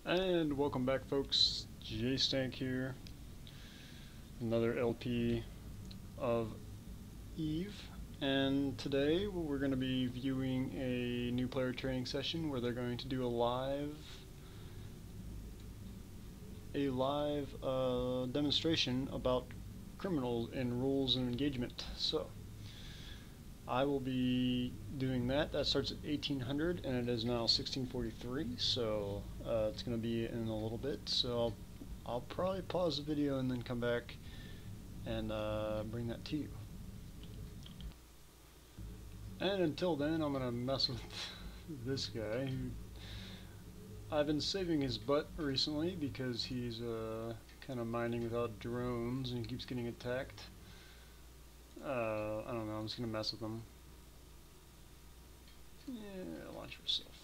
And welcome back, folks. J-Stank here. Another LP of EvE. And today we're going to be viewing a new player training session where they're going to do a live demonstration about criminals and rules and engagement. So I will be doing that. That starts at 1800 and it is now 1643, so it's going to be in a little bit. So I'll probably pause the video and then come back and bring that to you. And until then, I'm going to mess with this guy who I've been saving his butt recently because he's kind of mining without drones and he keeps getting attacked. I don't know, I'm just gonna mess with them. Yeah, launch yourself.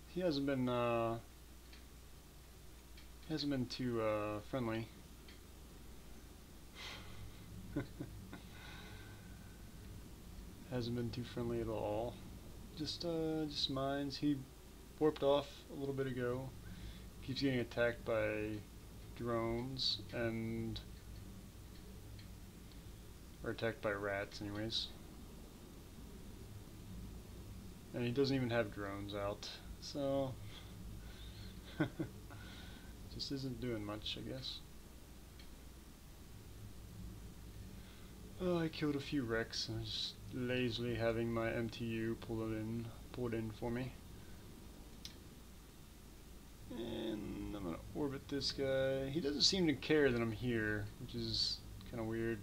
He hasn't been too friendly. Hasn't been too friendly at all. Just mines. He warped off a little bit ago. Keeps getting attacked by drones or attacked by rats anyways. And he doesn't even have drones out, so just isn't doing much, I guess. Oh, I killed a few wrecks and just lazily having my MTU pull it in for me. And I'm gonna orbit this guy. He doesn't seem to care that I'm here, which is kind of weird.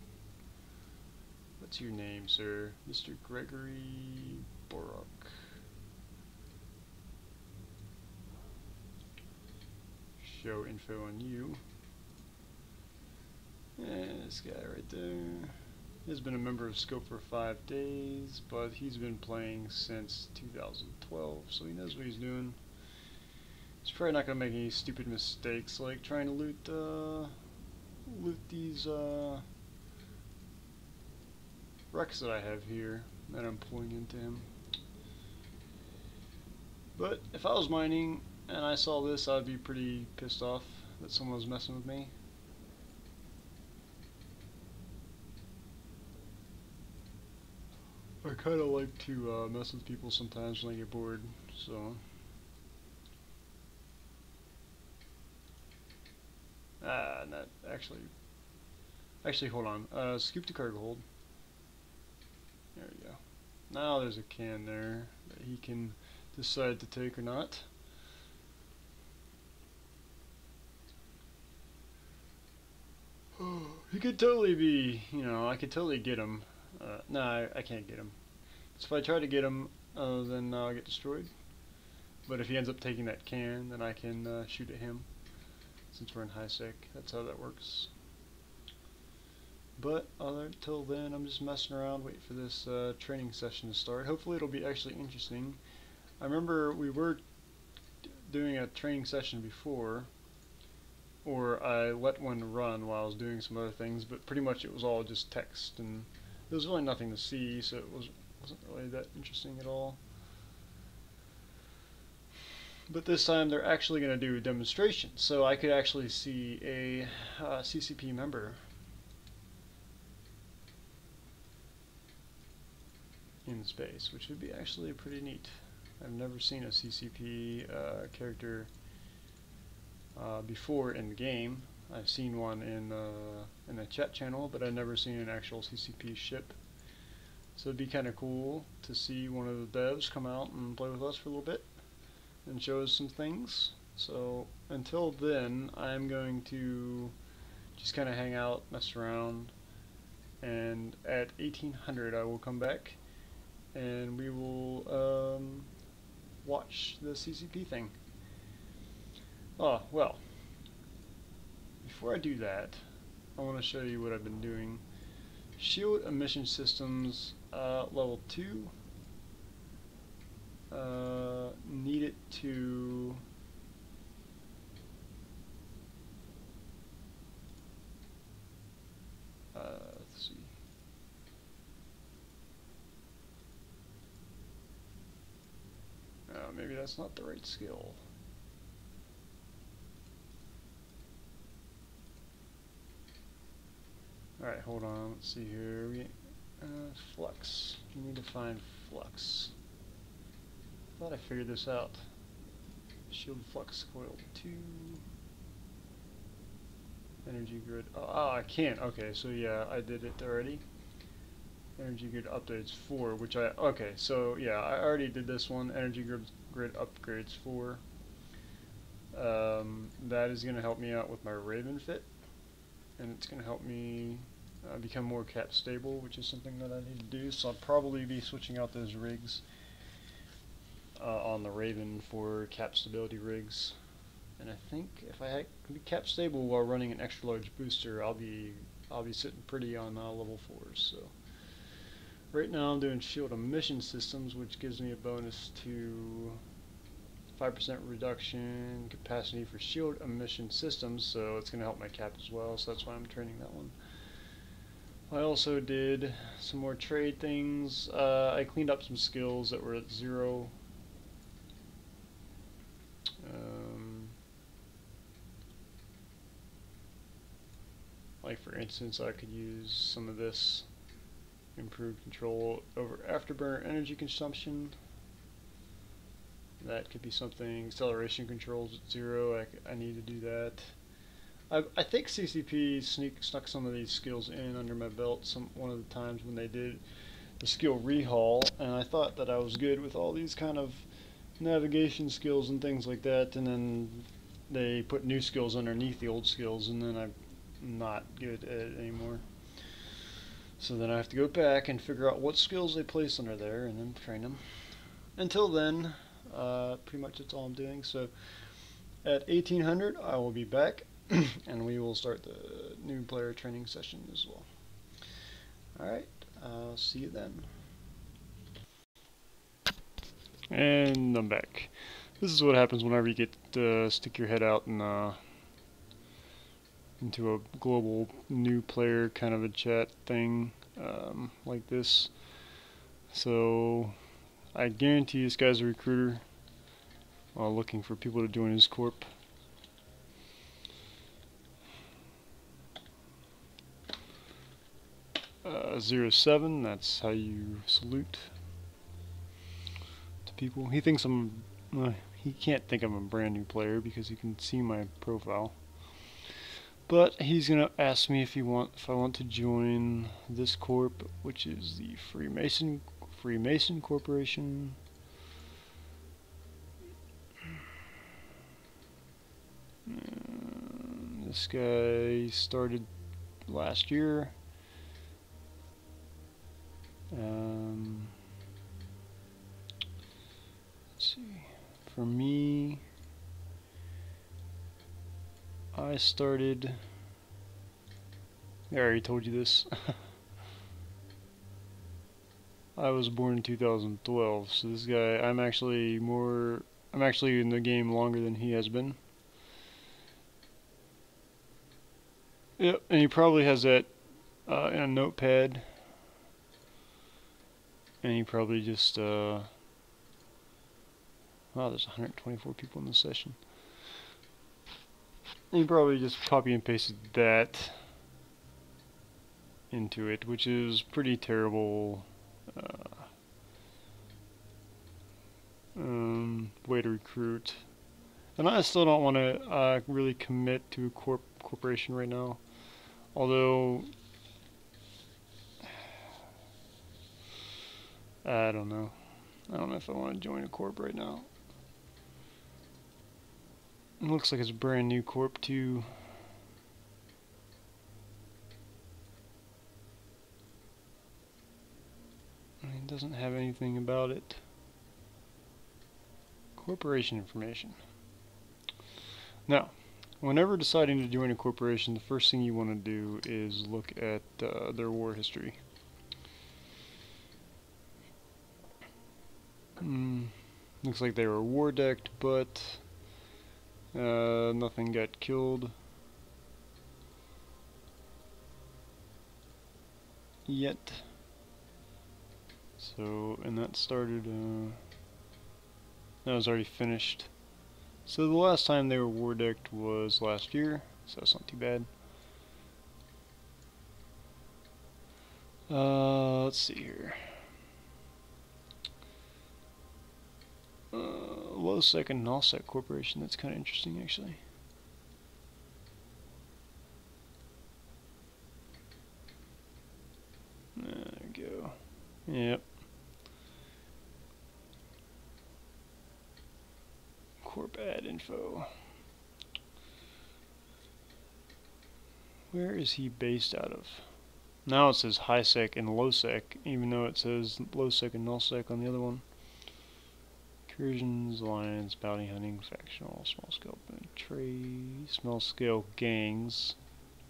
What's your name, sir? Mr. Gregory Borok. Show info on you. And this guy right there. He's been a member of Scope for 5 days, but he's been playing since 2012, so he knows what he's doing. He's probably not going to make any stupid mistakes like trying to loot these wrecks that I have here that I'm pulling into him. But if I was mining and I saw this, I'd be pretty pissed off that someone was messing with me. I kind of like to mess with people sometimes when I get bored, so. Not actually hold on. Scoop to cargo hold. There we go. Now there's a can there that he can decide to take or not. He could totally be, I could totally get him. No, I can't get him. So if I try to get him, then I'll get destroyed. But if he ends up taking that can, then I can shoot at him. Since we're in high sec, that's how that works. But until then, I'm just messing around, waiting for this training session to start. Hopefully it'll be actually interesting. I remember we were doing a training session before, or I let one run while I was doing some other things, but pretty much it was all just text, and there was really nothing to see, so it wasn't really that interesting at all. But this time they're actually going to do a demonstration, so I could actually see a CCP member in space, which would be actually pretty neat. I've never seen a CCP character before in the game. I've seen one in a chat channel, but I've never seen an actual CCP ship. So it'd be kind of cool to see one of the devs come out and play with us for a little bit and show us some things. So until then, I'm going to just kind of hang out, mess around, and at 1800 I will come back and we will watch the CCP thing. Oh, well, before I do that, I want to show you what I've been doing. Shield emission systems, level 2. Need it to let's see. that's not the right skill. Alright, hold on, let's see here. Flux. You need to find flux. Thought I figured this out. Shield flux coil 2. Energy grid. Oh, I can't. Okay, so yeah, I did it already. Energy grid updates 4, which okay, so yeah, I already did this one. Energy grid upgrades 4. That is going to help me out with my Raven fit, and it's going to help me become more cap stable, which is something that I need to do. So I'll probably be switching out those rigs on the Raven for cap stability rigs. And I think if I can be cap stable while running an extra large booster, I'll be sitting pretty on level 4s. So right now I'm doing shield emission systems, which gives me a bonus to 5% reduction capacity for shield emission systems, so it's going to help my cap as well, so that's why I'm training that one. I also did some more trade things. I cleaned up some skills that were at 0. Like for instance, I could use some of this improved control over afterburner energy consumption. That could be something. Acceleration controls at 0. I need to do that. I think CCP snuck some of these skills in under my belt one of the times when they did the skill rehaul, and I thought that I was good with all these kind of navigation skills and things like that, and then they put new skills underneath the old skills, and then I'm not good at it anymore. So then I have to go back and figure out what skills they place under there and then train them. Until then, pretty much that's all I'm doing. So at 1800 I will be back and we will start the new player training session as well. Alright, I'll see you then. And I'm back. This is what happens whenever you get to stick your head out and into a global new player kind of a chat thing like this. So I guarantee this guy's a recruiter looking for people to join his corp. Uh, 07, that's how you salute to people. He thinks he can't think I'm a brand new player because he can see my profile. But he's gonna ask me if I want to join this corp, which is the Freemason Corporation. This guy started last year. Let's see. For me, I started. I already told you this. I was born in 2012, so this guy, I'm actually in the game longer than he has been. Yep, and he probably has that in a notepad. And he probably just, wow, there's 124 people in this session. And he probably just copy and pasted that into it, which is pretty terrible way to recruit. And I still don't want to really commit to a corporation right now. Although, I don't know. I don't know if I want to join a corp right now. It looks like it's a brand new corp too. It doesn't have anything about it. Corporation information. Now, whenever deciding to join a corporation, the first thing you want to do is look at their war history. Looks like they were war decked, but nothing got killed yet. So, and that started That was already finished. So the last time they were war decked was last year, so that's not too bad. Let's see here. Low Sec and Null Sec Corporation, that's kind of interesting actually. There we go. Yep. Corp ad info. Where is he based out of? Now it says high sec and low sec, even though it says low sec and null sec on the other one. Incursions, alliance, bounty hunting, factional, small scale trade, small scale gangs,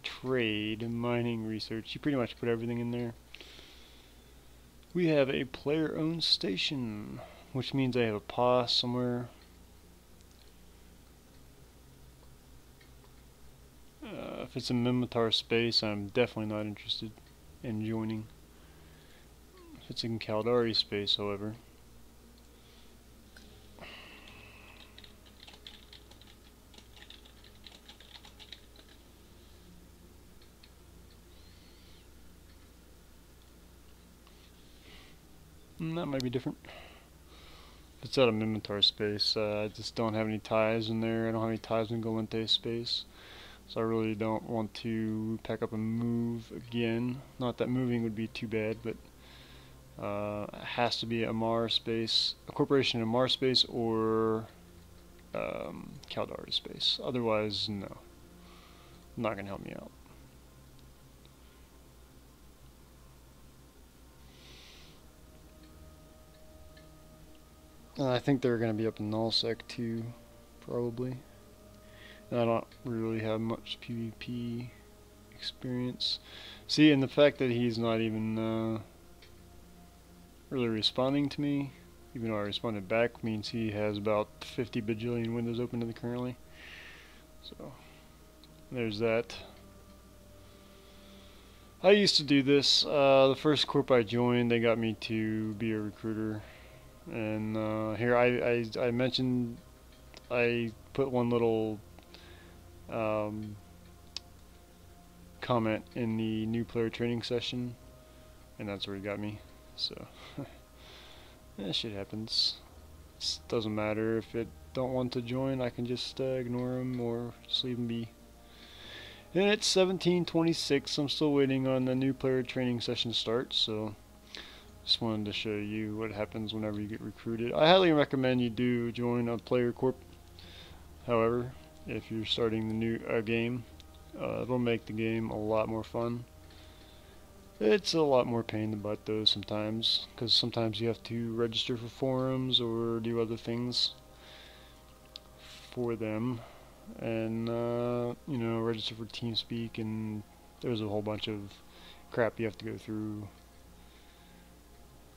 trade, mining, research. You pretty much put everything in there. We have a player-owned station, which means I have a POS somewhere. If it's a Mimitar space, I'm definitely not interested in joining. If it's in Caldari space, however. That might be different. If it's out of Mimitar space, I just don't have any ties in there. I don't have any ties in Galente space. So I really don't want to pack up and move again. Not that moving would be too bad, but it has to be a Mar space, a corporation in Mar space, or Caldari space. Otherwise, no. Not going to help me out. I think they're going to be up in nullsec too, probably. I don't really have much PvP experience. See, and the fact that he's not even really responding to me, even though I responded back, means he has about 50 bajillion windows open to the currently. So, there's that. I used to do this. The first corp I joined, they got me to be a recruiter. And here I mentioned, I put one little comment in the new player training session, and that's where he got me. So that shit happens. It doesn't matter if it don't want to join. I can just ignore him or just leave him be. And it's 17:26. I'm still waiting on the new player training session to start, so just wanted to show you what happens whenever you get recruited. I highly recommend you do join a player corp. However, if you're starting the new game, it'll make the game a lot more fun. It's a lot more pain in the butt though sometimes, because sometimes you have to register for forums or do other things for them, and you know, register for TeamSpeak, and there's a whole bunch of crap you have to go through,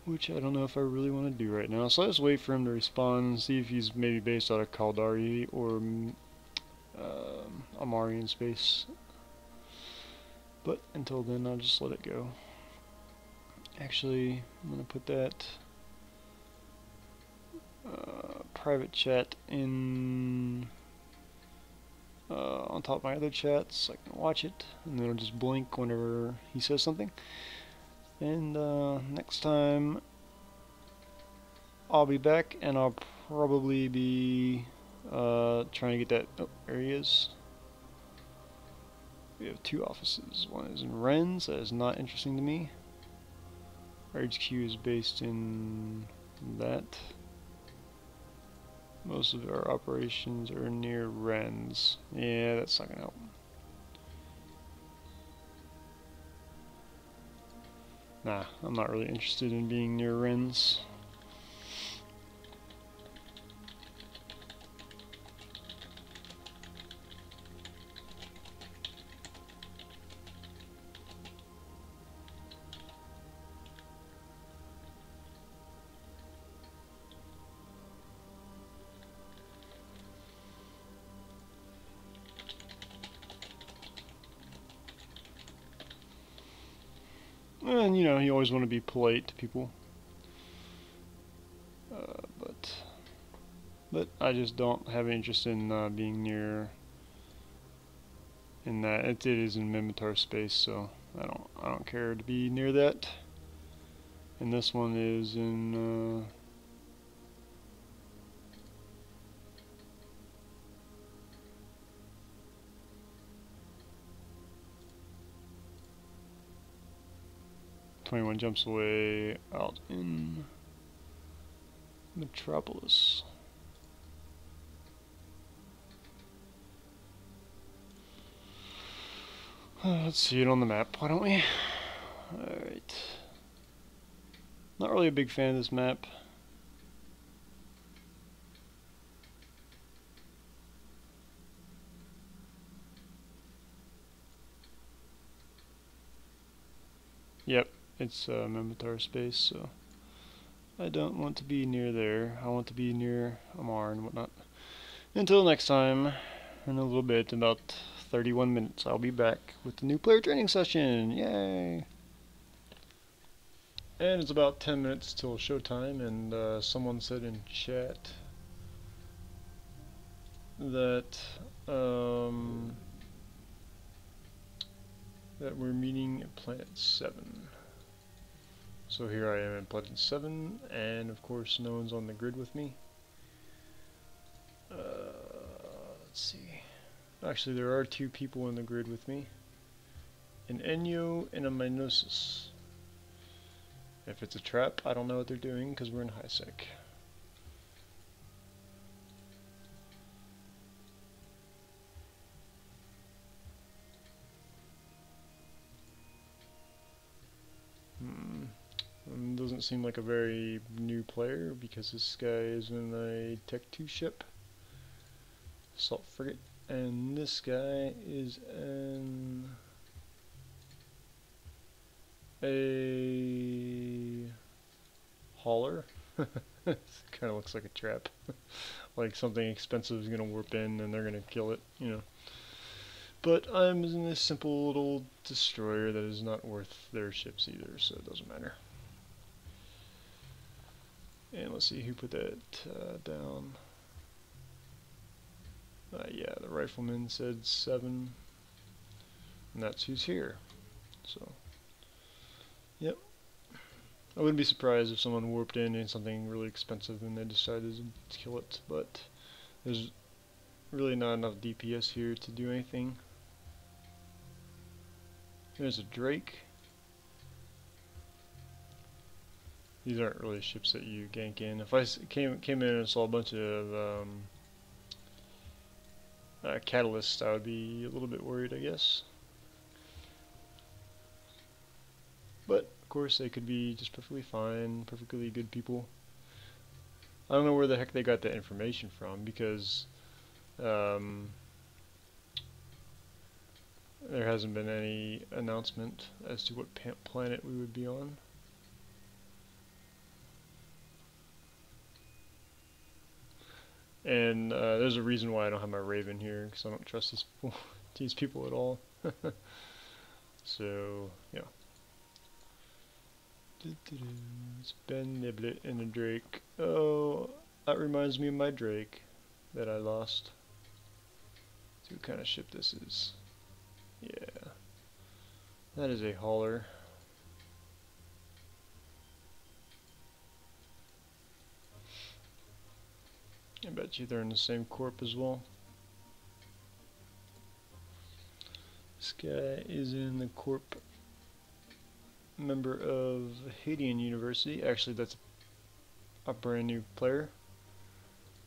which I don't know if I really want to do right now. So I just wait for him to respond and see if he's maybe based out of Caldari or Amarian space. But until then, I'll just let it go. Actually, I'm going to put that private chat in on top of my other chats so I can watch it, and then it'll just blink whenever he says something. And next time I'll be back, and I'll probably be trying to get that. Oh, there he is. We have two offices. One is in Rennes. That is not interesting to me. Our HQ is based in that. Most of our operations are near Rennes. Yeah, that's not gonna help. Nah, I'm not really interested in being near Rennes. And you know, you always want to be polite to people. But But I just don't have any interest in being near in that. It is in Mimitar space, so I don't care to be near that. And this one is in 21 jumps away out in Metropolis. Let's see it on the map, why don't we? Alright. Not really a big fan of this map. Yep, it's Mimitar space, so I don't want to be near there. I want to be near Amar and whatnot. Until next time, in a little bit, about 31 minutes, I'll be back with the new player training session. Yay! And it's about 10 minutes till showtime, and someone said in chat that that we're meeting at Planet 7. So here I am at Planet 7, and of course no one's on the grid with me. Let's see. Actually, there are 2 people in the grid with me. An Enyo and a Minosis. If it's a trap, I don't know what they're doing because we're in high sec. Doesn't seem like a very new player because this guy is in a Tech 2 ship, Assault Frigate, and this guy is in a hauler. It kind of looks like a trap. Like something expensive is going to warp in and they're going to kill it, you know. But I'm in this simple little destroyer that is not worth their ships either, so it doesn't matter. And let's see who put that down. Yeah, the rifleman said 7, and that's who's here. So, yep. I wouldn't be surprised if someone warped in something really expensive and they decided to kill it, but there's really not enough DPS here to do anything. There's a Drake. These aren't really ships that you gank in. If I came in and saw a bunch of catalysts, I would be a little bit worried, I guess. But of course, they could be just perfectly fine, perfectly good people. I don't know where the heck they got that information from because there hasn't been any announcement as to what planet we would be on. And there's a reason why I don't have my Raven here, because I don't trust these people at all. So, yeah. It's Ben Niblet and a Drake. Oh, that reminds me of my Drake that I lost. See what kind of ship this is. Yeah. That is a hauler. I bet you they're in the same corp as well. This guy is in the corp member of Hadean University. Actually, that's a brand new player.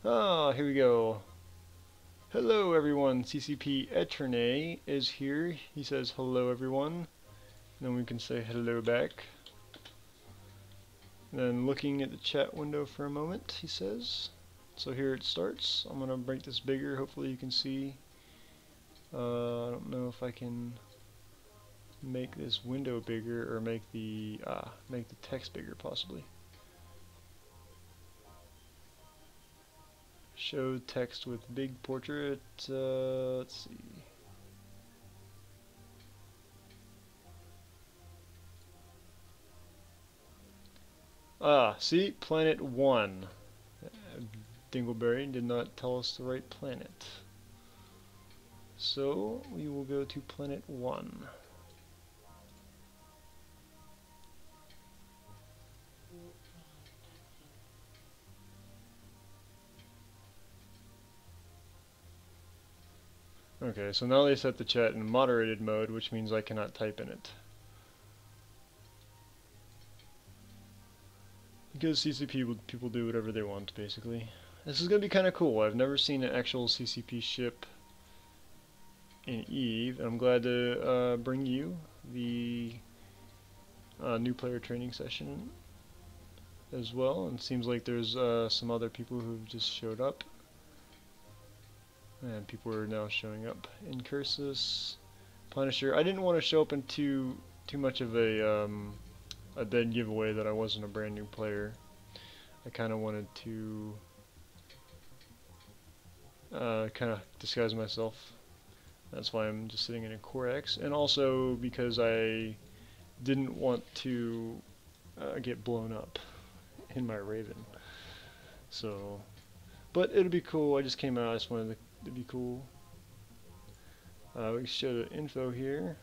Ah, here we go. Hello everyone, CCP Eterne is here. He says hello everyone. Then we can say hello back. Then looking at the chat window for a moment, he says. So here it starts. I'm gonna make this bigger. Hopefully you can see. I don't know if I can make this window bigger or make the text bigger possibly. Show text with big portrait. Let's see. See, Planet 1. Dingleberry did not tell us the right planet. So we will go to planet 1. Okay, so now they set the chat in moderated mode, which means I cannot type in it. Because CCP people do whatever they want, basically. This is going to be kind of cool. I've never seen an actual CCP ship in EvE, and I'm glad to bring you the new player training session as well. And it seems like there's some other people who've just showed up. And people are now showing up. Incursus, Punisher. I didn't want to show up in too much of a dead giveaway that I wasn't a brand new player. I kind of wanted to kind of disguise myself. That's why I'm just sitting in a Core X, and also because I didn't want to get blown up in my Raven. So, but it'll be cool. I just came out. I just wanted to be cool. We can show the info here.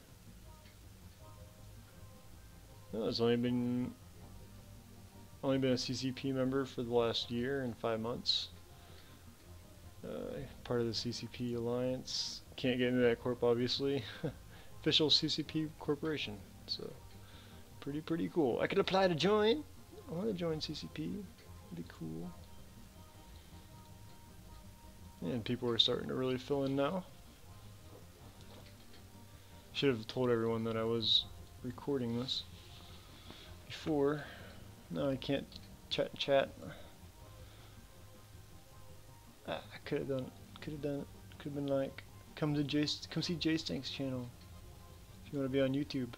No, it's only been a CCP member for the last year and 5 months. Part of the CCP Alliance. Can't get into that corp, obviously. Official CCP corporation. So pretty cool. I could apply to join. I want to join CCP. It'd be cool. And people are starting to really fill in now. Should have told everyone that I was recording this before. No, I can't chat. I could have done it. Could have been like, come see Jay Stank's channel if you want to be on YouTube.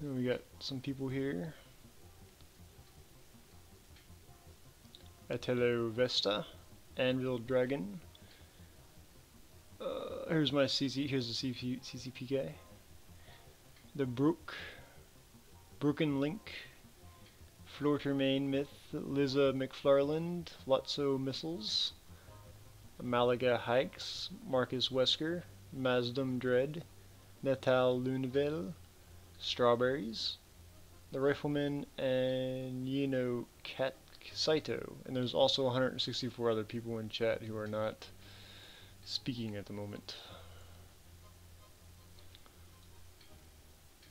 And we got some people here. Atelo Vesta, Anvil Dragon. Here's my here's the CCP guy. The Broken Link, Flortermain Myth, Liza McFarland, Lotso Missiles, Malaga Hikes, Marcus Wesker, Mazdum Dread, Natal Luneville, Strawberries, the Rifleman, and Yino Kat Saito. And there's also 164 other people in chat who are not speaking at the moment.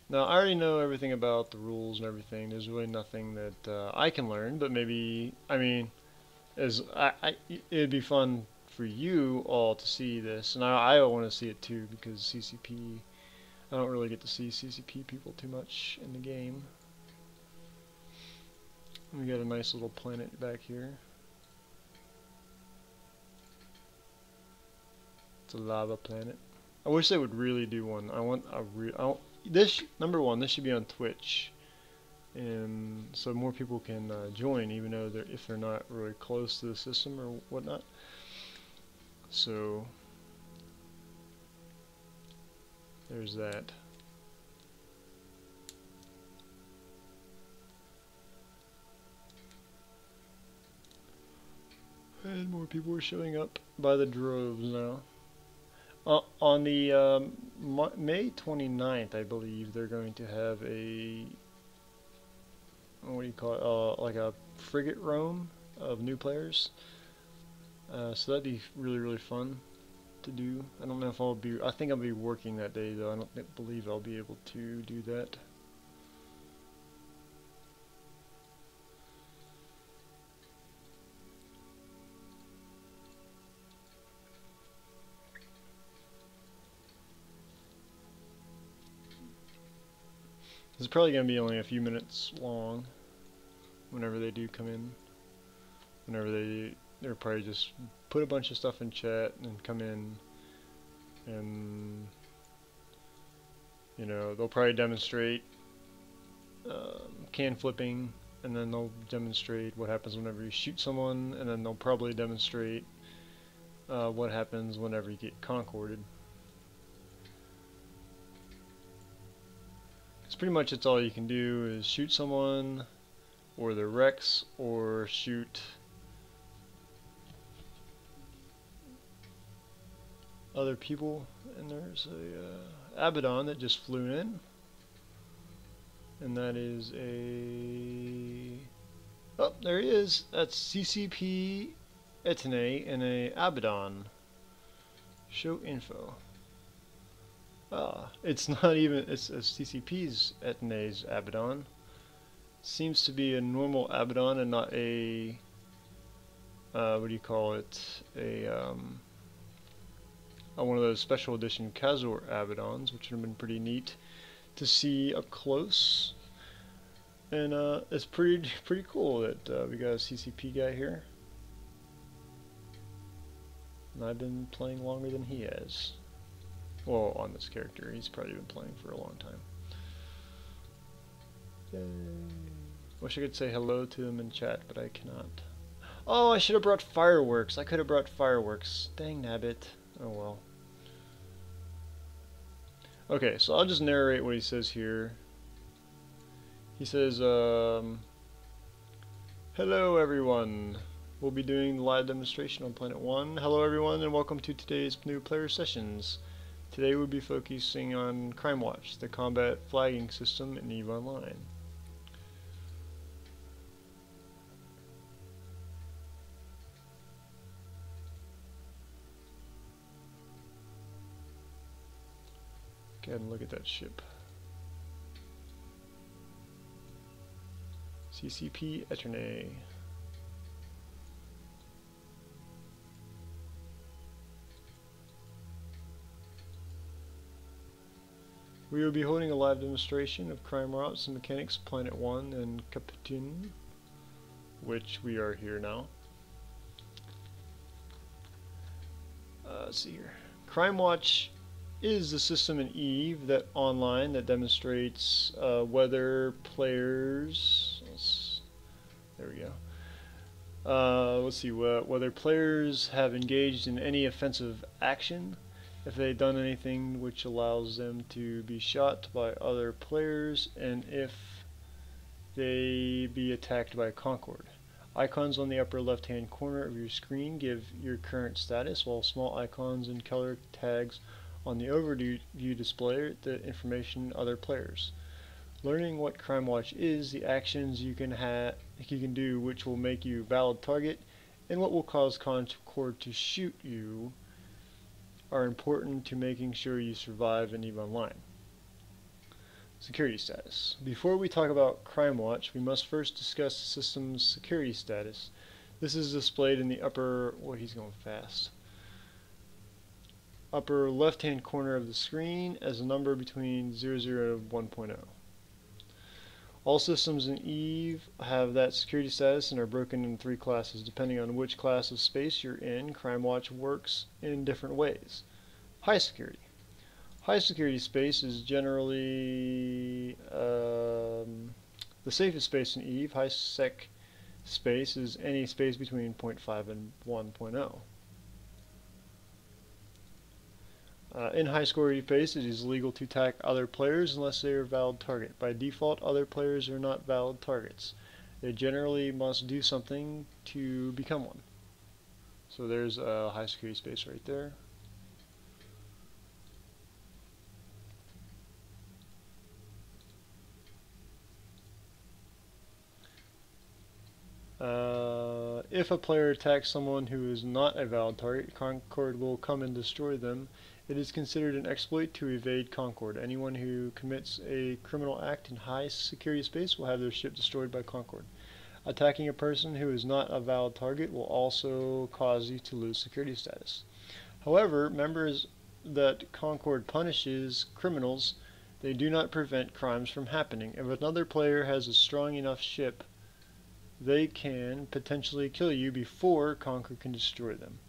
Now, I already know everything about the rules and everything. There's really nothing that I can learn, but maybe, I mean, it'd be fun for you all to see this, and I want to see it too, because CCP, I don't really get to see CCP people too much in the game. We got a nice little planet back here. It's a lava planet. I wish they would really do one. I want this, number one, this should be on Twitch, and so more people can join, even though if they're not really close to the system or whatnot. So there's that. And more people are showing up by the droves now. On the May 29th, I believe, they're going to have a, what do you call it, like a frigate roam of new players. So that'd be really fun to do. I don't know if I'll be, I think I'll be working that day though. I don't believe I'll be able to do that. It's probably going to be only a few minutes long whenever they do come in. Whenever they're probably just put a bunch of stuff in chat and come in, and you know, they'll probably demonstrate can flipping, and then they'll demonstrate what happens whenever you shoot someone, and then they'll probably demonstrate what happens whenever you get concorded. Pretty much it's all you can do is shoot someone, or the wrecks or shoot other people. And there's a Abaddon that just flew in, and that is a, oh, there he is. That's CCP Eterne and a Abaddon. Show info. Ah, it's not even, it's a CCP's Eterne's Abaddon. Seems to be a normal Abaddon and not a, what do you call it, a one of those special edition Khazor Abaddons, which would have been pretty neat to see up close. And it's pretty cool that we got a CCP guy here. And I've been playing longer than he has. Well, on this character, he's probably been playing for a long time. Yay. Wish I could say hello to him in chat, but I cannot. Oh, I should have brought fireworks. I could have brought fireworks. Dang nabbit. Oh well. Okay, so I'll just narrate what he says here. He says, hello everyone. We'll be doing the live demonstration on Planet 1. Hello everyone and welcome to today's new player sessions. Today we'll be focusing on Crime Watch, the combat flagging system in EvE Online. Go ahead and look at that ship. CCP Eterne. We will be holding a live demonstration of crime routes and mechanics Planet 1 and Captain, which we are here now. Let's see here. Crime Watch is the system in EvE that online that demonstrates whether players, there we go. Let's see, whether players have engaged in any offensive action, if they've done anything which allows them to be shot by other players, and if they be attacked by a Concord. Icons on the upper left hand corner of your screen give your current status, while small icons and color tags on the overview display the information other players. Learning what Crime Watch is, the actions you can do which will make you a valid target, and what will cause Concord to shoot you are important to making sure you survive in EvE Online. Security status. Before we talk about Crime Watch, we must first discuss the system's security status. This is displayed in the upper, he's going fast. Upper left hand corner of the screen as a number between 00 and 1.0. All systems in EvE have that security status and are broken in 3 classes. Depending on which class of space you're in, Crime Watch works in different ways. High security. High security space is generally the safest space in EvE. High sec space is any space between 0.5 and 1.0. In high security space, it is legal to attack other players unless they are a valid target. By default, other players are not valid targets. They generally must do something to become one. So there's a high security space right there. If a player attacks someone who is not a valid target, Concord will come and destroy them. It is considered an exploit to evade Concord. Anyone who commits a criminal act in high security space will have their ship destroyed by Concord. Attacking a person who is not a valid target will also cause you to lose security status. However, members that Concord punishes criminals, they do not prevent crimes from happening. If another player has a strong enough ship, they can potentially kill you before Concord can destroy them.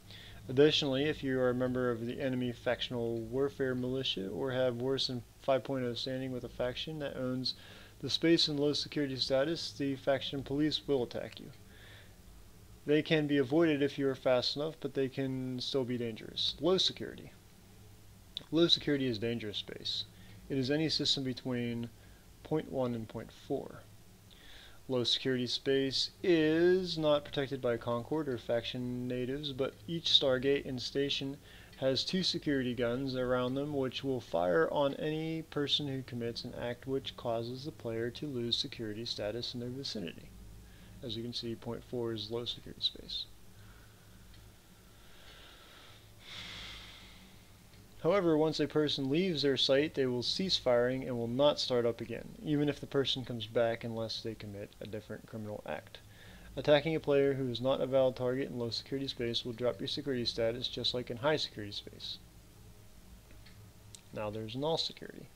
Additionally, if you are a member of the enemy factional warfare militia or have worse than 5.0 standing with a faction that owns the space in low security status, the faction police will attack you. They can be avoided if you are fast enough, but they can still be dangerous. Low security. Low security is dangerous space. It is any system between 0.1 and 0.4. Low security space is not protected by Concord or faction natives, but each Stargate and station has 2 security guns around them which will fire on any person who commits an act which causes the player to lose security status in their vicinity. As you can see, point 4 is low security space. However, once a person leaves their site, they will cease firing and will not start up again, even if the person comes back unless they commit a different criminal act. Attacking a player who is not a valid target in low security space will drop your security status just like in high security space. Now there's null security.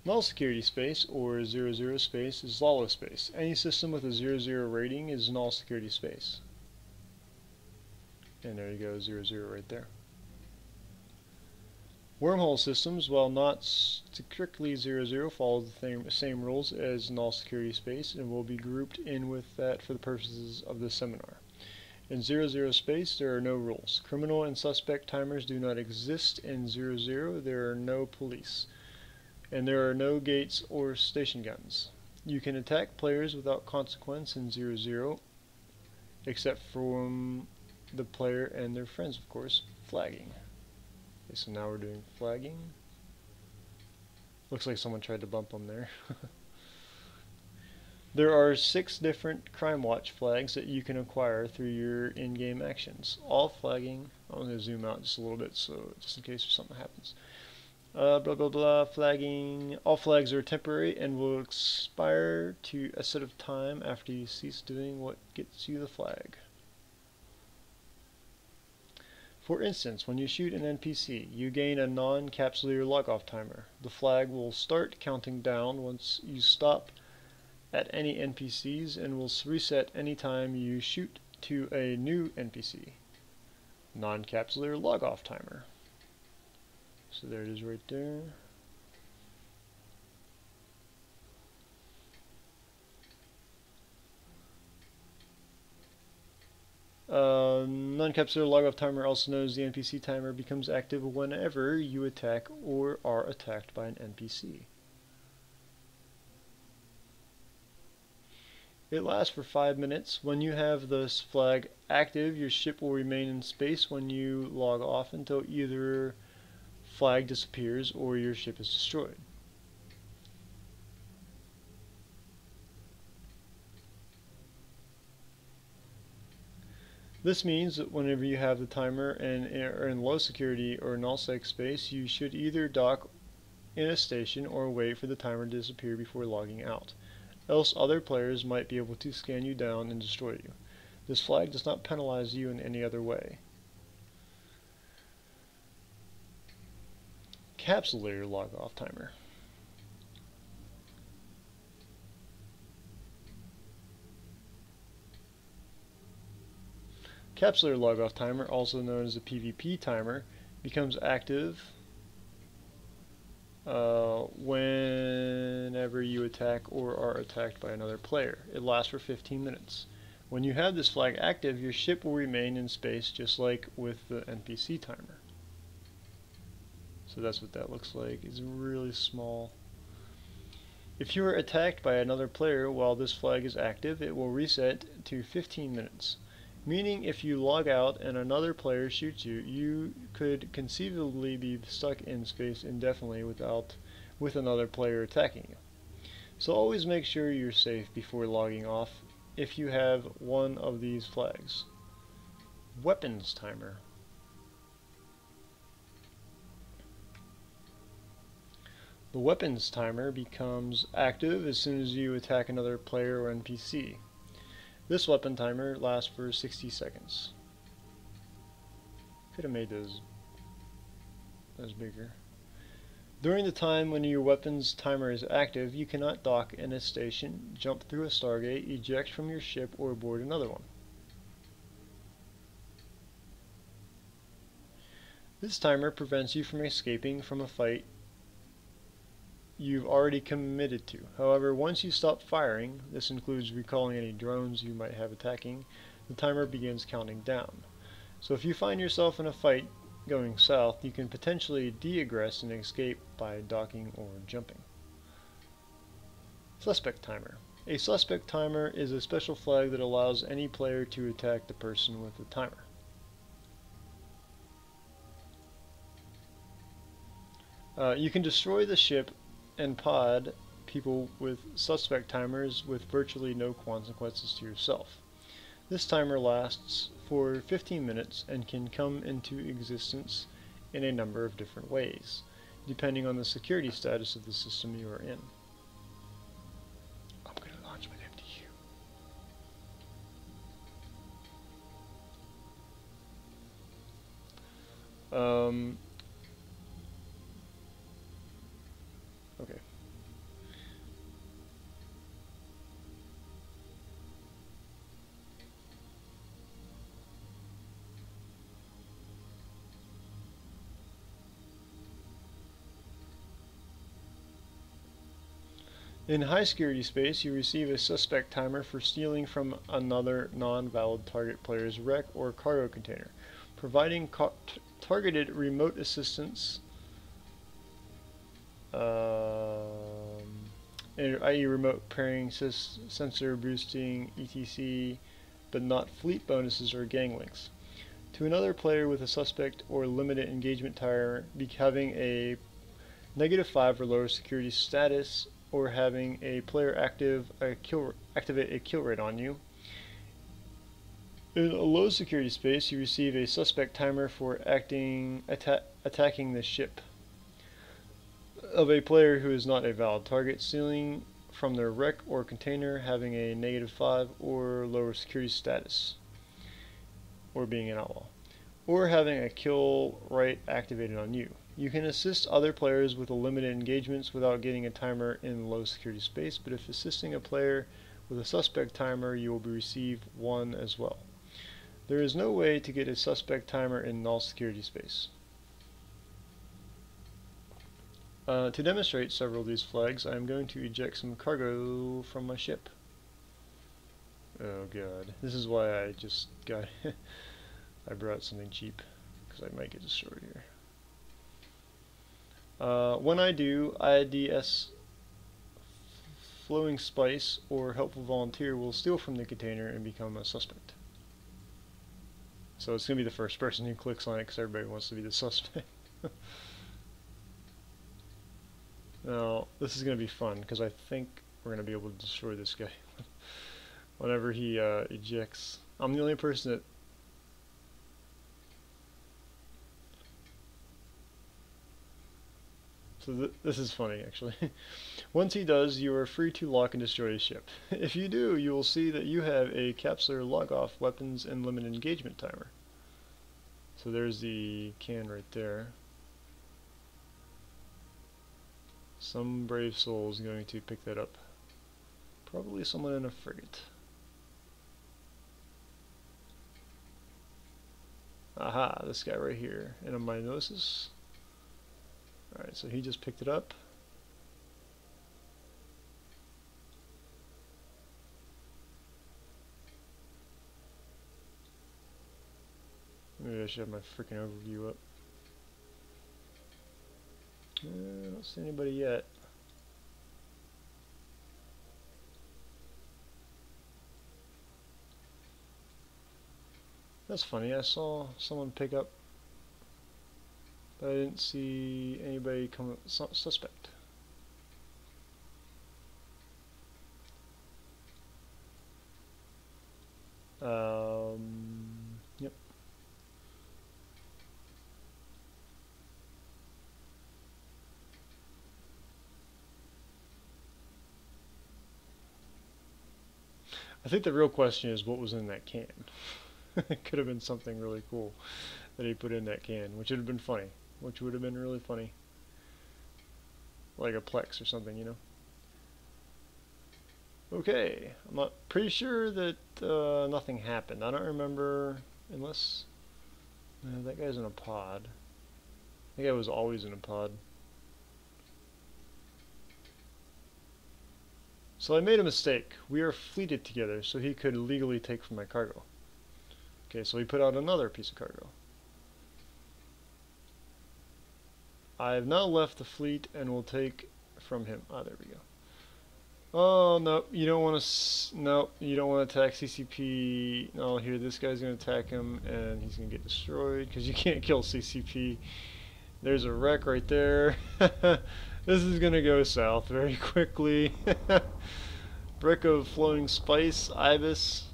Null security space, or 00 space, is lawless space. Any system with a 00 rating is null security space. And there you go, 00 right there. Wormhole systems, while not strictly 00, follow the same rules as null security space and will be grouped in with that for the purposes of this seminar. In 00 space, there are no rules. Criminal and suspect timers do not exist in 00. There are no police. And there are no gates or station guns. You can attack players without consequence in 00, except from the player and their friends, of course, flagging. Okay, so now we're doing flagging. Looks like someone tried to bump them there. There are 6 different Crime Watch flags that you can acquire through your in-game actions. All flagging, I'm going to zoom out just a little bit so just in case something happens. Blah blah blah, flagging. All flags are temporary and will expire to a set of time after you cease doing what gets you the flag. For instance, when you shoot an NPC, you gain a non-capsuleer log-off timer. The flag will start counting down once you stop at any NPCs and will reset anytime you shoot to a new NPC. Non-capsuleer log-off timer. So there it is right there. Non-capsuleer log-off timer, also known as the NPC timer, becomes active whenever you attack or are attacked by an NPC. It lasts for 5 minutes. When you have this flag active, your ship will remain in space when you log off until either flag disappears or your ship is destroyed. This means that whenever you have the timer and are in low security or null-sec space, you should either dock in a station or wait for the timer to disappear before logging out. Else other players might be able to scan you down and destroy you. This flag does not penalize you in any other way. Capsuleer log-off timer. Capsuleer log-off timer, also known as a PvP timer, becomes active whenever you attack or are attacked by another player. It lasts for 15 minutes. When you have this flag active, your ship will remain in space just like with the NPC timer. So that's what that looks like. It's really small. If you are attacked by another player while this flag is active, it will reset to 15 minutes. Meaning if you log out and another player shoots you, you could conceivably be stuck in space indefinitely with another player attacking you. So always make sure you're safe before logging off if you have one of these flags. Weapons timer. The weapons timer becomes active as soon as you attack another player or NPC. This weapon timer lasts for 60 seconds. Could have made those bigger. During the time when your weapons timer is active, you cannot dock in a station, jump through a Stargate, eject from your ship, or board another one. This timer prevents you from escaping from a fight you've already committed to. However, once you stop firing, this includes recalling any drones you might have attacking, the timer begins counting down. So if you find yourself in a fight going south, you can potentially de-aggress and escape by docking or jumping. Suspect timer. A suspect timer is a special flag that allows any player to attack the person with the timer. You can destroy the ship and pod people with suspect timers with virtually no consequences to yourself. This timer lasts for 15 minutes and can come into existence in a number of different ways, depending on the security status of the system you are in. I'm going to launch my MDU. Okay. In high security space, you receive a suspect timer for stealing from another non-valid target player's wreck or cargo container, providing targeted remote assistance, i.e. remote pairing, sensor boosting, etc., but not fleet bonuses or gang links. To another player with a suspect or limited engagement timer, having a -5 or lower security status, or having a player activate a kill rate on you. In a low security space, you receive a suspect timer for attacking the ship of a player who is not a valid target, stealing from their wreck or container, having a -5 or lower security status, or being an outlaw, or having a kill rate activated on you. You can assist other players with limited engagements without getting a timer in low security space, but if assisting a player with a suspect timer, you will receive one as well. There is no way to get a suspect timer in null security space. To demonstrate several of these flags, I am going to eject some cargo from my ship. Oh god, this is why I just got I brought something cheap, because I might get destroyed here. When I do, IDS Flowing Spice or Helpful Volunteer will steal from the container and become a suspect. So it's going to be the first person who clicks on it because everybody wants to be the suspect. Now, this is going to be fun because I think we're going to be able to destroy this guy whenever he ejects. I'm the only person that... So this is funny, actually. Once he does, you are free to lock and destroy his ship. If you do, you will see that you have a capsular log-off weapons and limited engagement timer. So there's the can right there. Some brave soul is going to pick that up. Probably someone in a frigate. Aha, this guy right here. And a Minosis. Alright, so he just picked it up. Maybe I should have my freaking overview up. I don't see anybody yet. That's funny, I saw someone pick up, but I didn't see anybody come suspect. Yep. I think the real question is what was in that can. It could have been something really cool that he put in that can, which would have been funny. Which would have been really funny. Like a Plex or something, you know? Okay, I'm not pretty sure that nothing happened. I don't remember, unless... that guy's in a pod. That guy was always in a pod. So I made a mistake. We are fleeted together, so he could legally take from my cargo. Okay, so he put out another piece of cargo. I have now left the fleet and will take from him. Ah, there we go. Oh no, you don't want to. No, you don't want to attack CCP. No, here this guy's gonna attack him, and he's gonna get destroyed because you can't kill CCP. There's a wreck right there. This is gonna go south very quickly. Brick of flowing spice, ibis,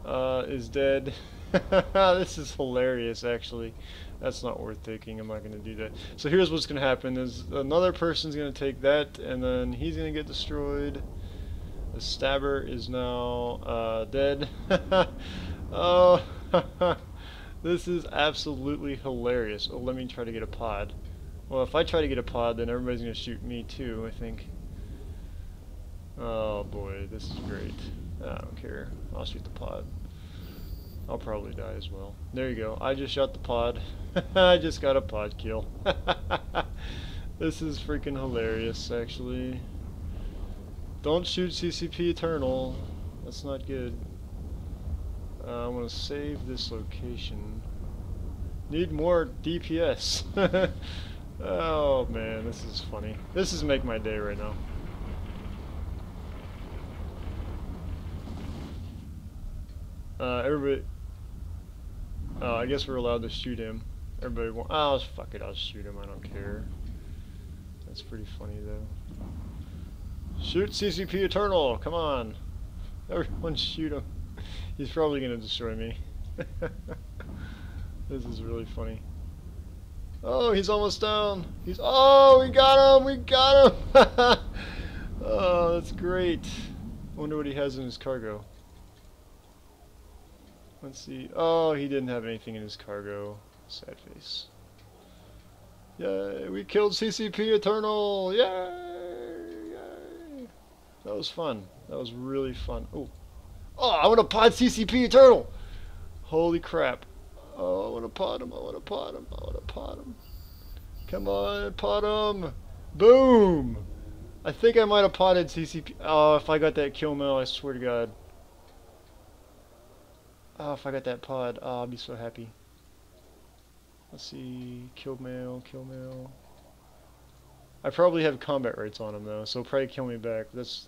is dead. This is hilarious, actually. That's not worth taking. I'm not going to do that. So here's what's going to happen: is another person's going to take that, and then he's going to get destroyed. The stabber is now dead. Oh, this is absolutely hilarious. Oh, let me try to get a pod. Well, if I try to get a pod, then everybody's going to shoot me too, I think. Oh boy, this is great. I don't care. I'll shoot the pod. I'll probably die as well. There you go. I just shot the pod. I just got a pod kill. This is freaking hilarious, actually. Don't shoot CCP Eternal. That's not good. I'm going to save this location. Need more DPS. Oh man, this is funny. This is making my day right now. Everybody... I guess we're allowed to shoot him. Everybody won't... Oh, fuck it, I'll shoot him, I don't care. That's pretty funny, though. Shoot CCP Eternal! Come on! Everyone shoot him. He's probably gonna destroy me. This is really funny. Oh, he's almost down! He's... Oh, we got him! We got him! Oh, that's great. I wonder what he has in his cargo. Let's see. Oh, he didn't have anything in his cargo. Sad face. Yay! We killed CCP Eternal! Yay! Yay! That was fun. That was really fun. Oh! Oh, I want to pod CCP Eternal! Holy crap. Oh, I want to pod him. I want to pod him. I want to pod him. Come on, pod him! Boom! I think I might have potted CCP. Oh, if I got that kill mail, I swear to God. Oh, if I got that pod, oh, I'll be so happy. Let's see, kill mail, kill mail. I probably have combat rates on him though, so he'll probably kill me back. Let's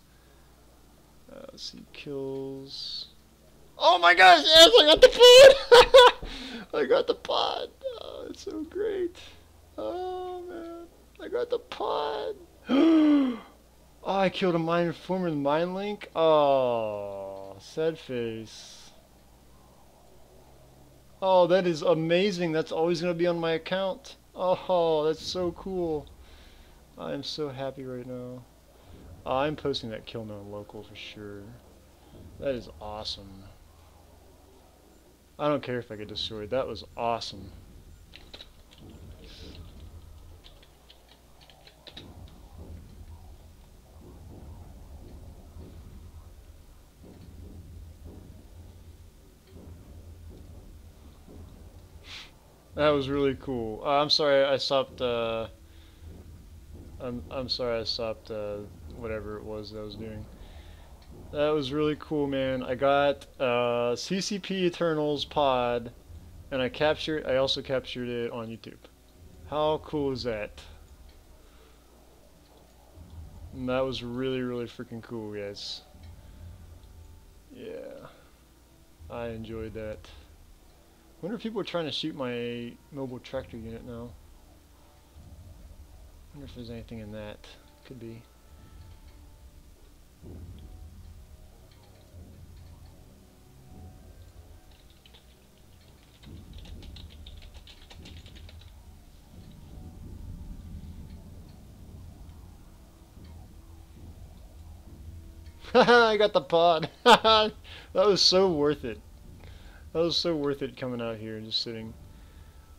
see, kills. Oh my gosh, yes, I got the pod! I got the pod. Oh, it's so great. Oh man, I got the pod. Oh, I killed a mine informer with mine link. Oh, sad face. Oh, that is amazing. That's always going to be on my account. Oh, that's so cool. I am so happy right now. I'm posting that kill mail local for sure. That is awesome. I don't care if I get destroyed. That was awesome. That was really cool. I'm sorry I stopped. I'm sorry I stopped. Whatever it was that I was doing. That was really cool, man. I got CCP Eternal's pod, and I also captured it on YouTube. How cool is that? And that was really, really freaking cool, guys. Yeah, I enjoyed that. I wonder if people are trying to shoot my mobile tractor unit now. I wonder if there's anything in that. Could be. Haha, I got the pod. That was so worth it. That was so worth it coming out here and just sitting.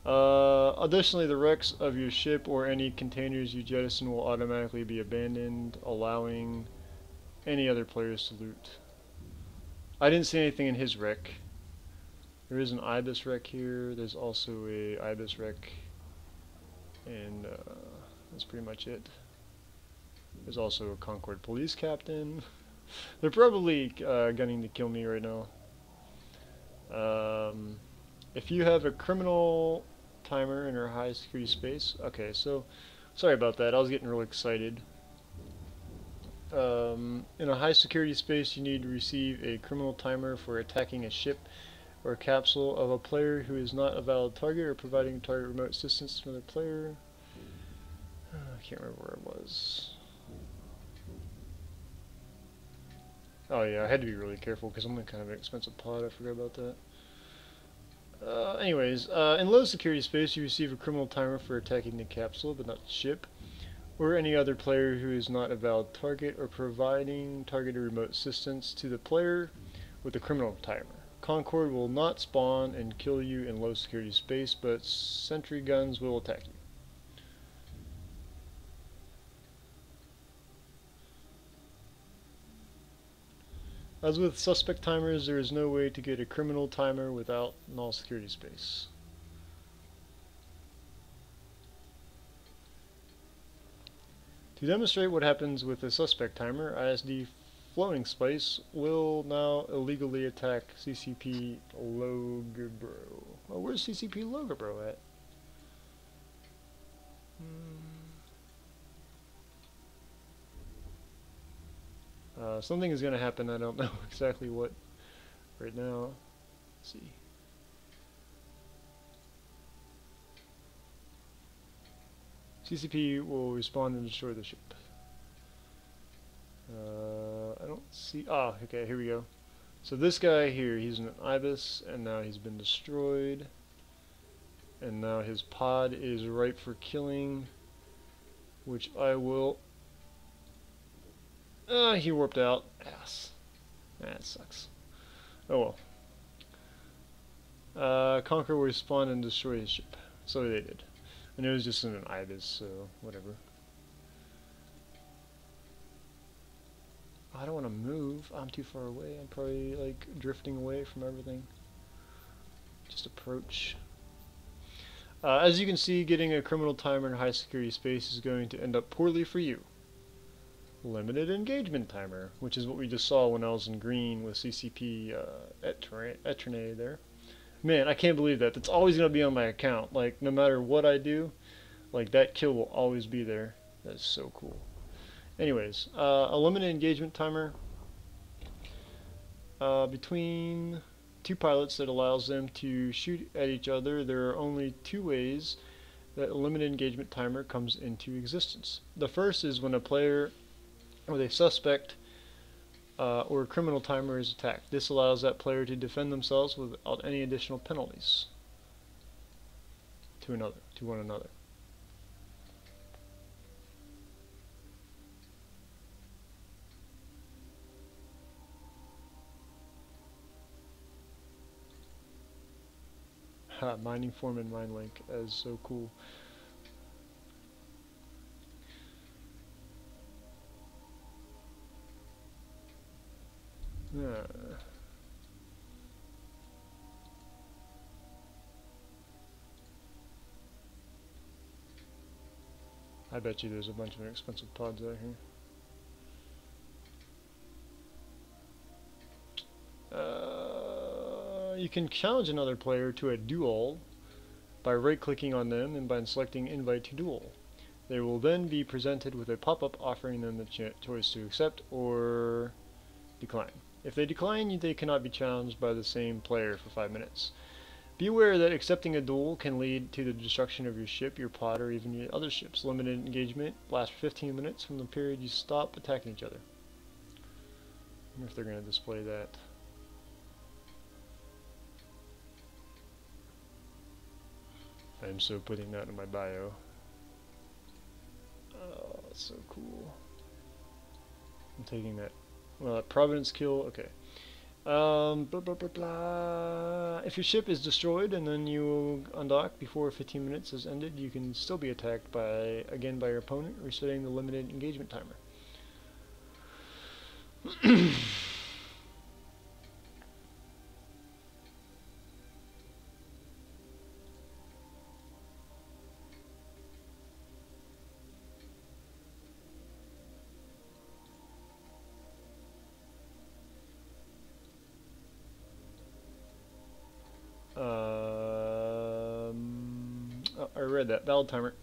Additionally, the wrecks of your ship or any containers you jettison will automatically be abandoned, allowing any other players to loot. I didn't see anything in his wreck. There is an ibis wreck here. There's also a ibis wreck, and that's pretty much it. There's also a Concord police captain. They're probably gunning to kill me right now. If you have a criminal timer in our high security space, okay, so sorry about that. I was getting real excited. In a high security space, you need to receive a criminal timer for attacking a ship or a capsule of a player who is not a valid target or providing target remote assistance to another player. I can't remember where it was. Oh yeah, I had to be really careful because I'm in kind of an expensive pod. I forgot about that. Anyways, in low security space, you receive a criminal timer for attacking the capsule, but not the ship, or any other player who is not a valid target or providing targeted remote assistance to the player with a criminal timer. Concord will not spawn and kill you in low security space, but sentry guns will attack you. As with suspect timers, there is no way to get a criminal timer without null security space. To demonstrate what happens with a suspect timer, ISD floating space will now illegally attack CCP Logobro. Oh, where's CCP Logobro at? Something is going to happen, I don't know exactly what right now. Let's see. CCP will respond and destroy the ship. I don't see... Ah, okay, here we go. So this guy here, he's an ibis, and now he's been destroyed. And now his pod is ripe for killing, which I will... he warped out. Ass. That sucks. Oh well. Conquer will spawn and destroy his ship. So they did. And it was just in an ibis, so whatever. I don't want to move. I'm too far away. I'm probably like drifting away from everything. Just approach. As you can see, getting a criminal timer in high security space is going to end up poorly for you. Limited engagement timer, which is what we just saw when I was in green with CCP Eterne there. Man, I can't believe that. That's always going to be on my account. Like, no matter what I do, like, that kill will always be there. That's so cool. Anyways, a limited engagement timer between two pilots that allows them to shoot at each other. There are only two ways that a limited engagement timer comes into existence. The first is when a player with a suspect or a criminal timer is attacked. This allows that player to defend themselves without any additional penalties to one another. Mining form and mine link is so cool. I bet you there's a bunch of inexpensive pods out here. You can challenge another player to a duel by right-clicking on them and by selecting Invite to Duel. They will then be presented with a pop-up offering them the choice to accept or decline. If they decline, they cannot be challenged by the same player for 5 minutes. Be aware that accepting a duel can lead to the destruction of your ship, your pod, or even your other ships. Limited engagement lasts 15 minutes from the period you stop attacking each other. I wonder if they're going to display that. I'm so putting that in my bio. Oh, that's so cool. I'm taking that. Well, that Providence kill, okay. Blah, blah, blah, blah. If your ship is destroyed and then you undock before 15 minutes has ended, you can still be attacked again by your opponent, resetting the limited engagement timer. I read that. Valid timer.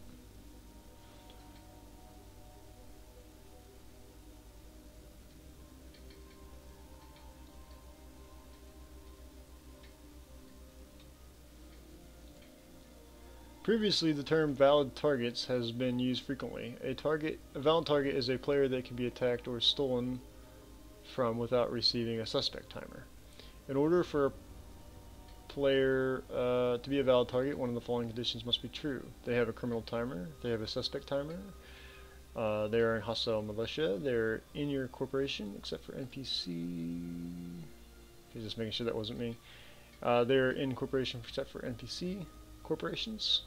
Previously, the term valid targets has been used frequently. A valid target is a player that can be attacked or stolen from without receiving a suspect timer. In order for a player to be a valid target, one of the following conditions must be true. They have a criminal timer, they have a suspect timer, they are in hostile militia, they're in your corporation, except for NPC. Okay, just making sure that wasn't me. They're in corporation except for NPC corporations.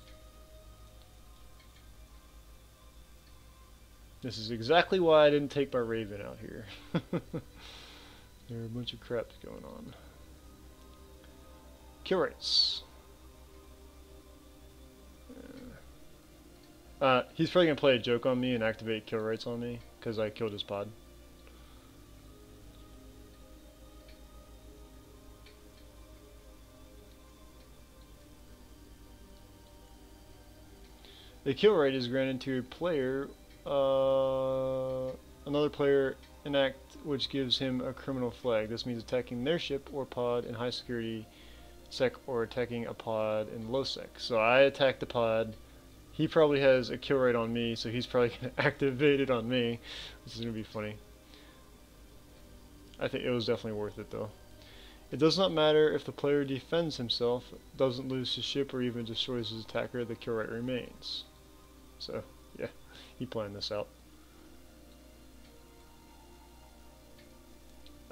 This is exactly why I didn't take my Raven out here. There are a bunch of crap going on. Kill rates. He's probably going to play a joke on me and activate kill rates on me because I killed his pod. The kill rate is granted to a player, another player an act which gives him a criminal flag. This means attacking their ship or pod in high security sec or attacking a pod in low sec. So I attacked the pod. He probably has a kill rate on me, so he's probably going to activate it on me. This is going to be funny. I think it was definitely worth it though. It does not matter if the player defends himself, doesn't lose his ship, or even destroys his attacker, the kill rate remains. So, yeah, he planned this out.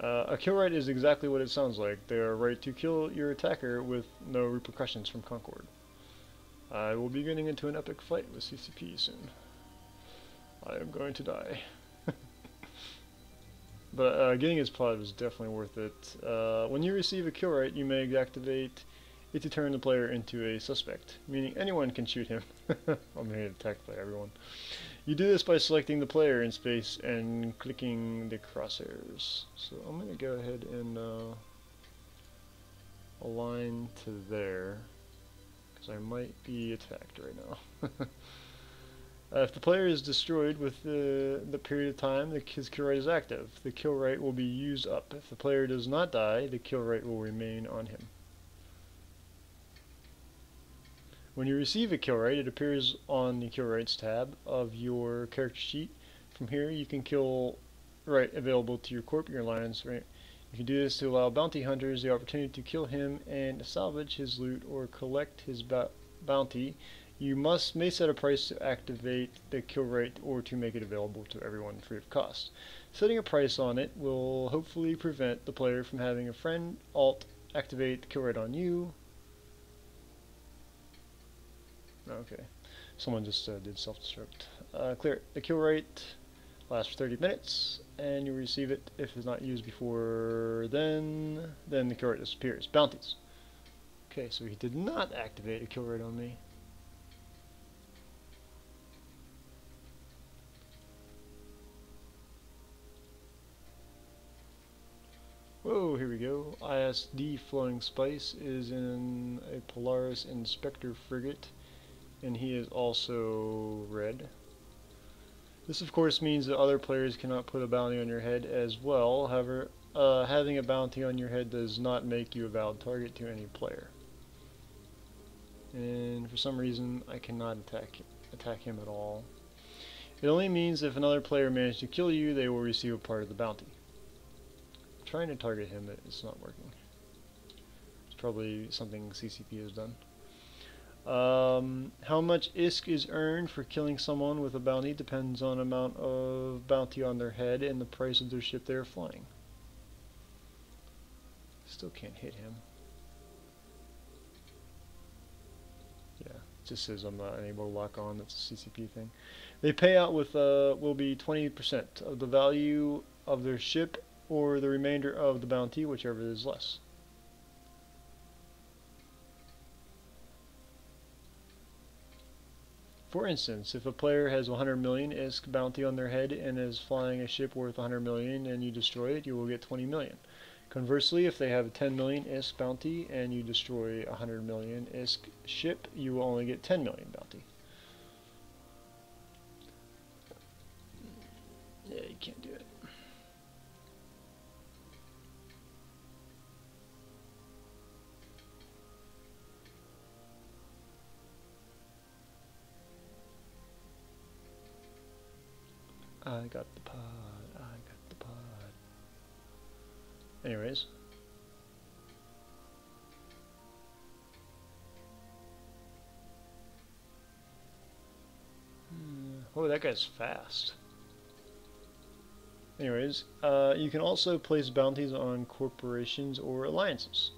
A kill right is exactly what it sounds like. They are right to kill your attacker with no repercussions from Concord. I will be getting into an epic fight with CCP soon. I am going to die. But getting his pod was definitely worth it. When you receive a kill right, you may activate it to turn the player into a suspect, meaning anyone can shoot him. I'm going to attack by everyone. You do this by selecting the player in space and clicking the crosshairs. So I'm going to go ahead and align to there, because I might be attacked right now. If the player is destroyed with the period of time, his kill rate is active. The kill rate will be used up. If the player does not die, the kill rate will remain on him. When you receive a kill rate, it appears on the kill rates tab of your character sheet. From here, you can kill right available to your corp, your alliance. Right, you can do this to allow bounty hunters the opportunity to kill him and salvage his loot or collect his bounty. You may set a price to activate the kill rate or to make it available to everyone free of cost. Setting a price on it will hopefully prevent the player from having a friend alt activate the kill rate on you. Okay, someone just did self-destruct. Clear it. The kill rate lasts for 30 minutes, and you receive it if it's not used before then the kill rate disappears. Bounties. Okay, so he did not activate a kill rate on me. Whoa, here we go. ISD Flowing Spice is in a Polaris Inspector frigate, and he is also red. This of course means that other players cannot put a bounty on your head as well. However, having a bounty on your head does not make you a valid target to any player. And for some reason I cannot attack him at all. It only means if another player managed to kill you, they will receive a part of the bounty. I'm trying to target him, but it's not working. It's probably something CCP has done. How much ISK is earned for killing someone with a bounty depends on the amount of bounty on their head and the price of their ship they are flying. Still can't hit him. Yeah, it just says I'm not able to lock on. That's a CCP thing. They pay out with will be 20% of the value of their ship or the remainder of the bounty, whichever is less. For instance, if a player has 100 million ISK bounty on their head and is flying a ship worth 100 million and you destroy it, you will get 20 million. Conversely, if they have a 10 million ISK bounty and you destroy a 100 million ISK ship, you will only get 10 million bounty. Yeah, you can't do it. I got the pod, I got the pod. Anyways. Oh, that guy's fast. Anyways, you can also place bounties on corporations or alliances.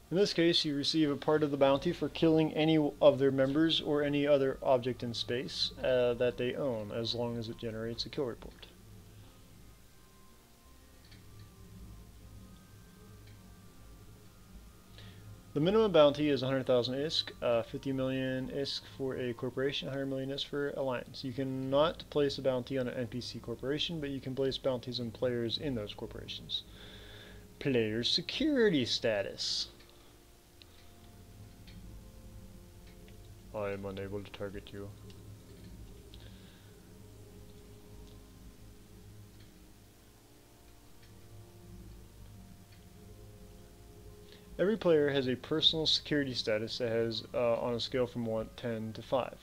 In this case, you receive a part of the bounty for killing any of their members or any other object in space that they own, as long as it generates a kill report. The minimum bounty is 100,000 ISK, 50 million ISK for a corporation, 100 million ISK for alliance. You cannot place a bounty on an NPC corporation, but you can place bounties on players in those corporations. Player security status. I am unable to target you. Every player has a personal security status that has on a scale from 10 to 5.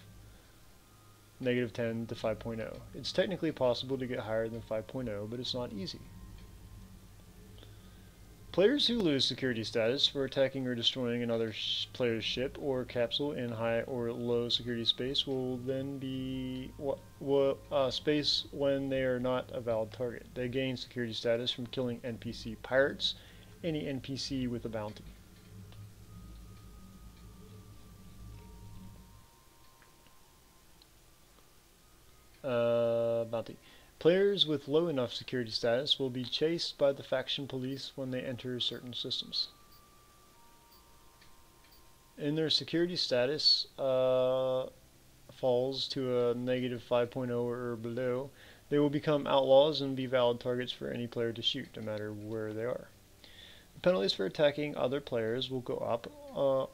Negative 10 to 5.0. It's technically possible to get higher than 5.0, but it's not easy. Players who lose security status for attacking or destroying another player's ship or capsule in high or low security space will then be space when they are not a valid target. They gain security status from killing NPC pirates, any NPC with a bounty. Bounty. Players with low enough security status will be chased by the faction police when they enter certain systems. In their security status falls to a negative 5.0 or below, they will become outlaws and be valid targets for any player to shoot, no matter where they are. The penalties for attacking other players will go up.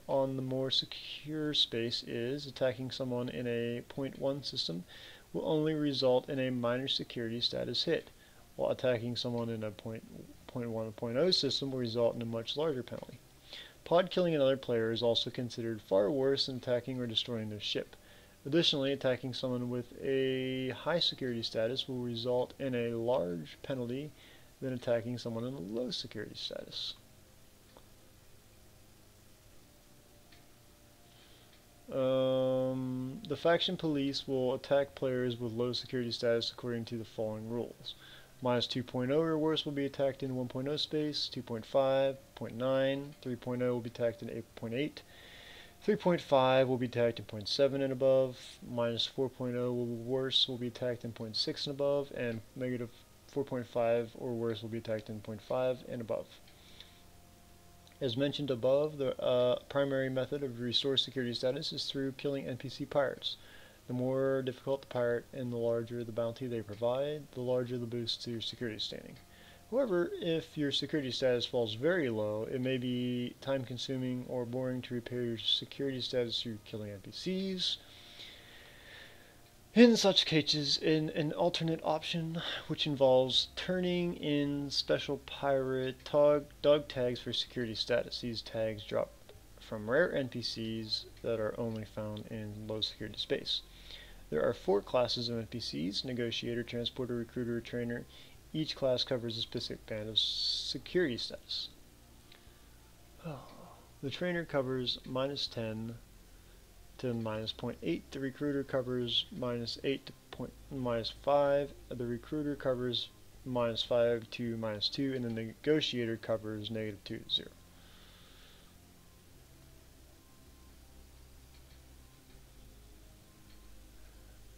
On the more secure space is attacking someone in a 0.1 system will only result in a minor security status hit, while attacking someone in a 0.1 or 0.0 system will result in a much larger penalty. Pod killing another player is also considered far worse than attacking or destroying their ship. Additionally, attacking someone with a high security status will result in a large penalty than attacking someone in a low security status. The faction police will attack players with low security status according to the following rules. Minus 2.0 or worse will be attacked in 1.0 space, 2.5, 0.9, 3.0 will be attacked in 8.8, 3.5 will be attacked in 0.7 and above, minus 4.0 or worse will be attacked in 0.6 and above, and negative 4.5 or worse will be attacked in 0.5 and above. As mentioned above, the primary method of restore security status is through killing NPC pirates. The more difficult the pirate and the larger the bounty they provide, the larger the boost to your security standing. However, if your security status falls very low, it may be time-consuming or boring to repair your security status through killing NPCs. In such cases, an alternate option, which involves turning in special pirate dog tags for security status. These tags drop from rare NPCs that are only found in low security space. There are 4 classes of NPCs: Negotiator, Transporter, Recruiter, Trainer. Each class covers a specific band of security status. The Trainer covers minus 10 to minus 0.8. The Recruiter covers minus 8 to minus 5. The Recruiter covers minus 5 to minus 2. And the Negotiator covers negative 2 to 0.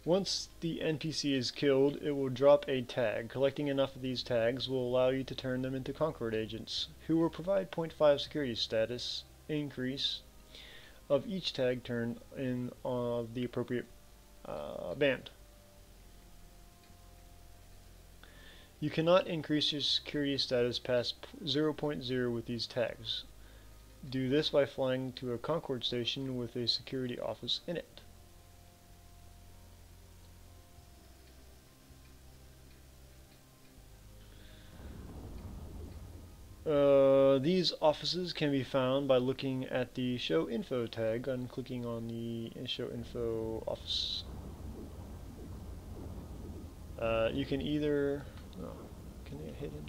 Once the NPC is killed, it will drop a tag. Collecting enough of these tags will allow you to turn them into Concord agents, who will provide 0.5 security status increase of each tag turned in the appropriate band. You cannot increase your security status past 0.0 with these tags. Do this by flying to a Concord station with a security office in it. These offices can be found by looking at the Show Info tag and clicking on the Show Info office. You can either... Oh, can they hit him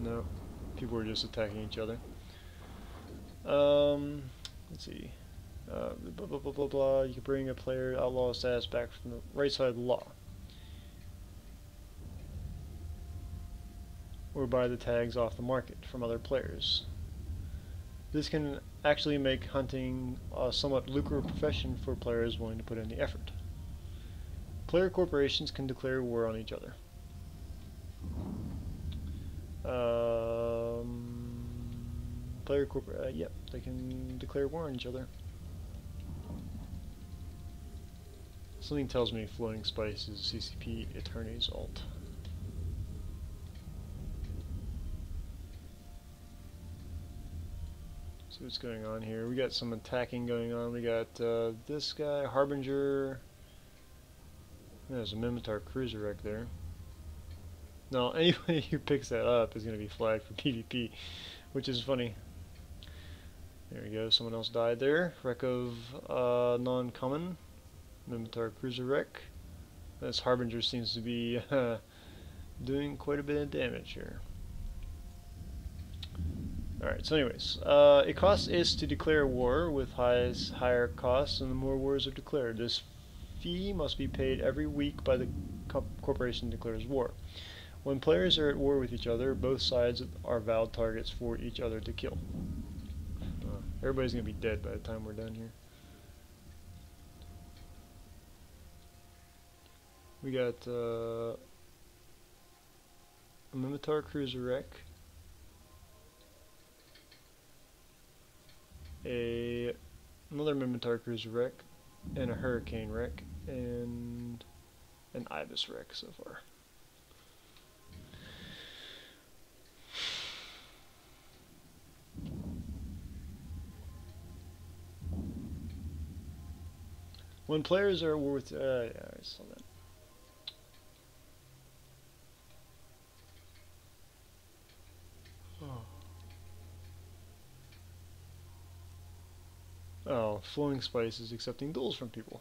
now? No. People are just attacking each other. Let's see. Blah, blah, blah, blah, blah. You can bring a player outlaw status back from the right side of the law. Or buy the tags off the market from other players. This can actually make hunting a somewhat lucrative profession for players willing to put in the effort. Player corporations can declare war on each other. Yep, they can declare war on each other. Something tells me Floating Spice is CCP Eterne's alt. So what's going on here? We got some attacking going on. We got this guy, Harbinger. There's a Mimitar cruiser wreck there. Now, anybody who picks that up is going to be flagged for PvP, which is funny. There we go, someone else died there. Wreck of non-common. Mimitar cruiser wreck. This Harbinger seems to be doing quite a bit of damage here. Alright, so anyways, it costs is to declare war with higher costs, and the more wars are declared. This fee must be paid every week by the corporation declares war. When players are at war with each other, both sides are valid targets for each other to kill. Everybody's going to be dead by the time we're done here. We got a Mimitar cruiser wreck, another Mimitar cruiser wreck, and a Hurricane wreck, and an Ibis wreck so far. When players are at war with... yeah, I saw that. Oh, Flowing Spice is accepting duels from people.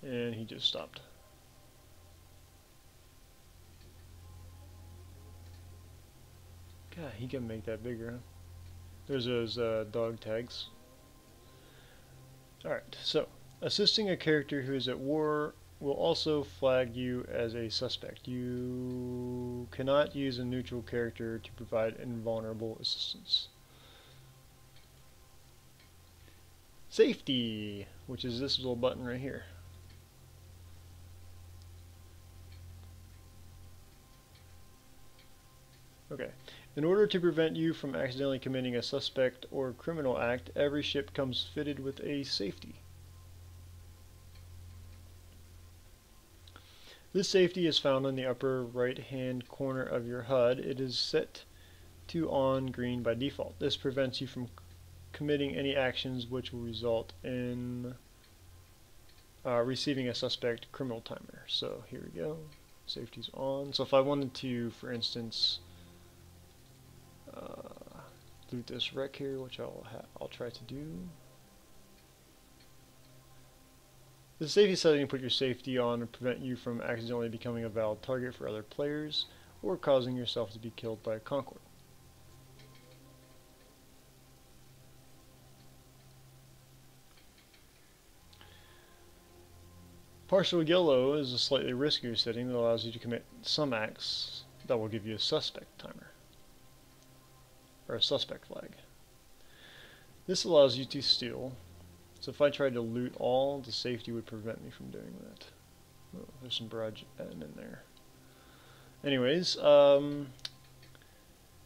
And he just stopped. God, he can make that bigger, huh? There's those dog tags. Alright, so assisting a character who is at war will also flag you as a suspect. You cannot use a neutral character to provide invulnerable assistance. Safety, which is this little button right here. Okay. In order to prevent you from accidentally committing a suspect or criminal act, every ship comes fitted with a safety. This safety is found in the upper right-hand corner of your HUD. It is set to on green by default. This prevents you from committing any actions which will result in receiving a suspect criminal timer. So here we go. Safety's on. So if I wanted to, for instance, loot this wreck here, which I'll try to do. The safety setting put your safety on to prevent you from accidentally becoming a valid target for other players or causing yourself to be killed by a Concord. Partial yellow is a slightly riskier setting that allows you to commit some acts that will give you a suspect timer, or a suspect flag. This allows you to steal. So if I tried to loot all, the safety would prevent me from doing that. Oh, there's some barrage in there. Anyways,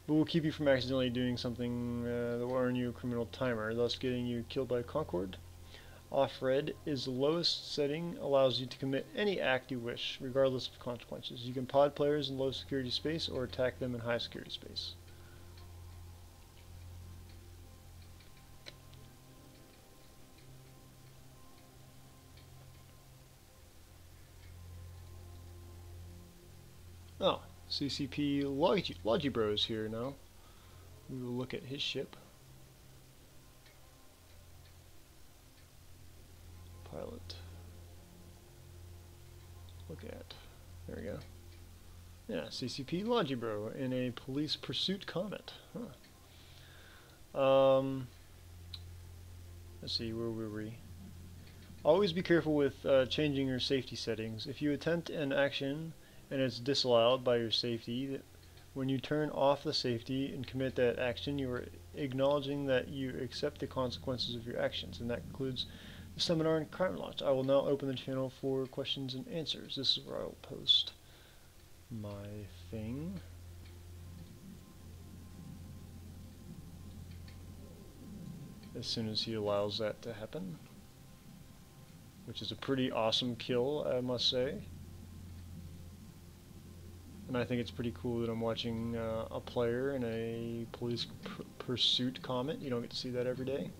but will keep you from accidentally doing something that will earn you a criminal timer, thus getting you killed by Concord. Off red is the lowest setting, allows you to commit any act you wish, regardless of consequences. You can pod players in low security space or attack them in high security space. Oh, CCP Logibro is here now. We will look at his ship. Pilot. Look at. There we go. Yeah, CCP Logibro in a police pursuit comet. Huh. Let's see, where were we? Always be careful with changing your safety settings. If you attempt an action and it's disallowed by your safety, when you turn off the safety and commit that action, you are acknowledging that you accept the consequences of your actions, and that concludes the seminar in Crime Launch. I will now open the channel for questions and answers. This is where I will post my thing. As soon as he allows that to happen, which is a pretty awesome kill, I must say. And I think it's pretty cool that I'm watching a player in a police pursuit comet. You don't get to see that every day.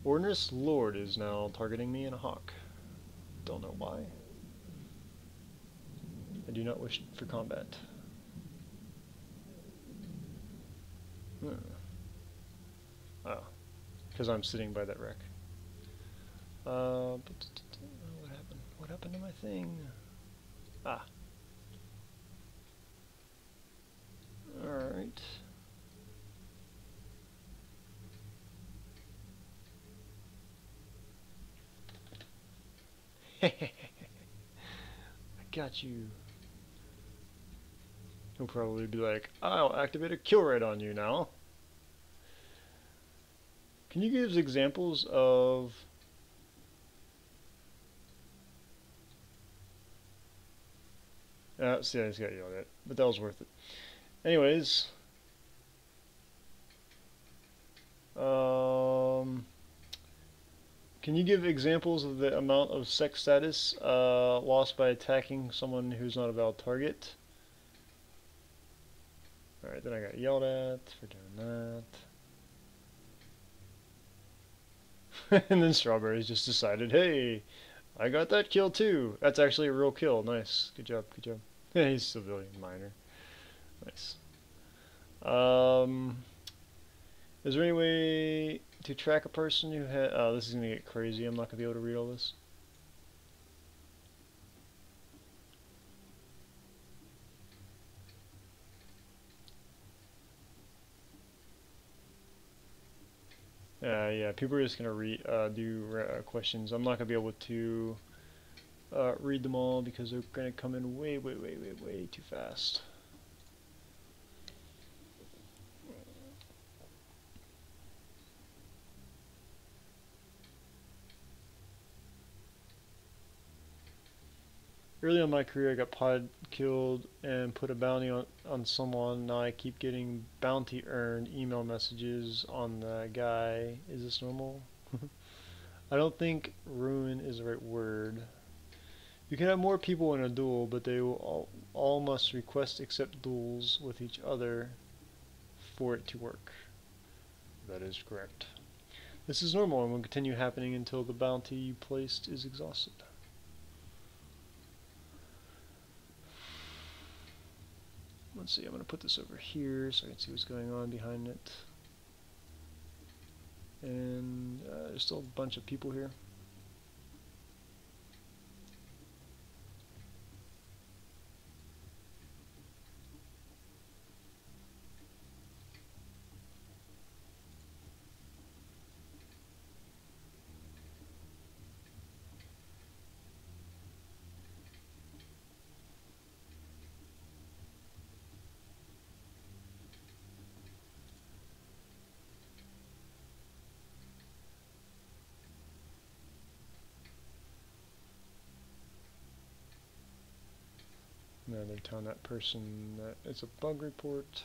Ordinance Lord is now targeting me in a hawk. Don't know why. I do not wish for combat. Oh, because I'm sitting by that wreck. What happened? What happened to my thing? Ah. Alright. I got you. He'll probably be like, I'll activate a kill raid on you now. Can you give examples of see, I just got yelled at, but that was worth it. Anyways, can you give examples of the amount of sex status lost by attacking someone who's not a valid target? Alright, then I got yelled at for doing that. And then Strawberries just decided, hey, I got that kill too. That's actually a real kill. Nice. Good job, good job. Yeah, he's a civilian minor. Nice. Is there any way to track a person who had... Oh, this is going to get crazy. I'm not going to be able to read all this. Yeah, people are just going to do questions. I'm not going to be able to read them all because they're going to come in way too fast. Early in my career, I got pod killed and put a bounty on someone. Now I keep getting bounty earned email messages on the guy. Is this normal? I don't think ruin is the right word. You can have more people in a duel, but they will all must request accept duels with each other for it to work. That is correct. This is normal and will continue happening until the bounty you placed is exhausted. Let's see, I'm going to put this over here so I can see what's going on behind it. And there's still a bunch of people here. No, they're telling that person that it's a bug report.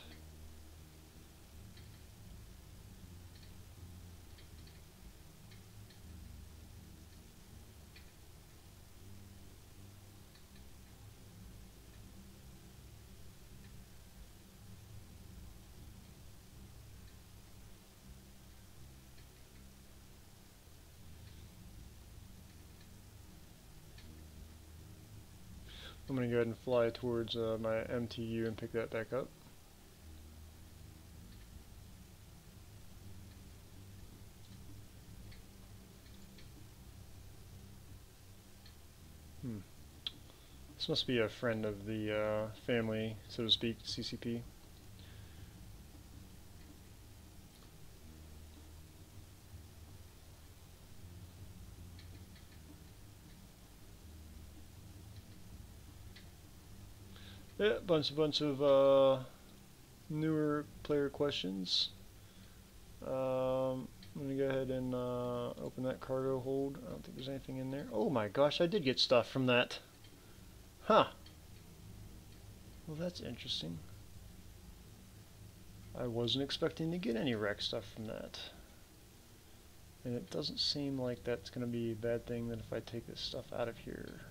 I'm going to go ahead and fly towards my MTU and pick that back up. This must be a friend of the family, so to speak, CCP. Yeah, bunch of newer player questions. I'm gonna go ahead and open that cargo hold. I don't think there's anything in there. Oh my gosh, I did get stuff from that. Huh. Well, that's interesting. I wasn't expecting to get any wreck stuff from that. And it doesn't seem like that's gonna be a bad thing that if I take this stuff out of here.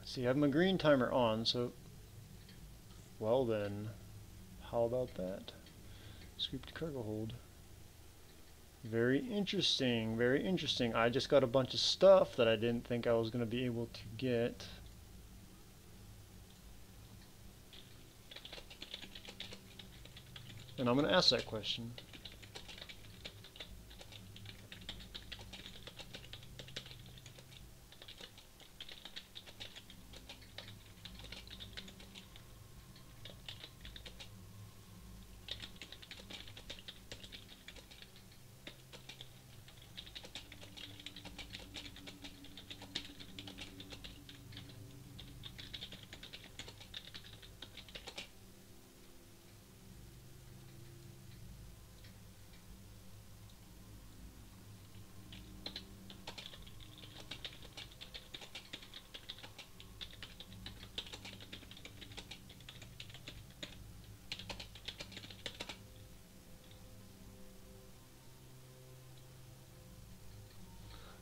See, I have my green timer on, so well then, how about that? Scooped cargo hold. Very interesting, very interesting. I just got a bunch of stuff that I didn't think I was going to be able to get. And I'm going to ask that question.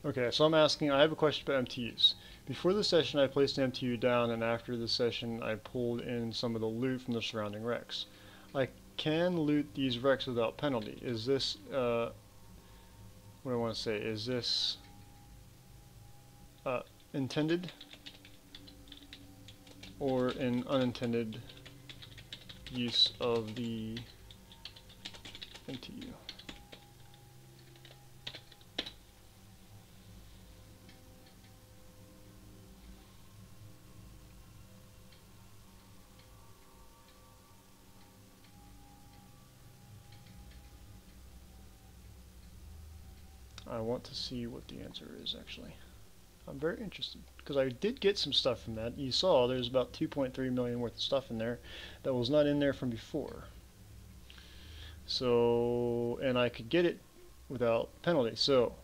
Okay, so I'm asking, I have a question about MTUs. Before the session I placed the MTU down, and after the session I pulled in some of the loot from the surrounding wrecks. I can loot these wrecks without penalty. Is this, what do I want to say, is this intended or an unintended use of the MTU? I want to see what the answer is, actually. I'm very interested, because I did get some stuff from that. You saw there's about 2.3 million worth of stuff in there that was not in there from before. So, and I could get it without penalty. So,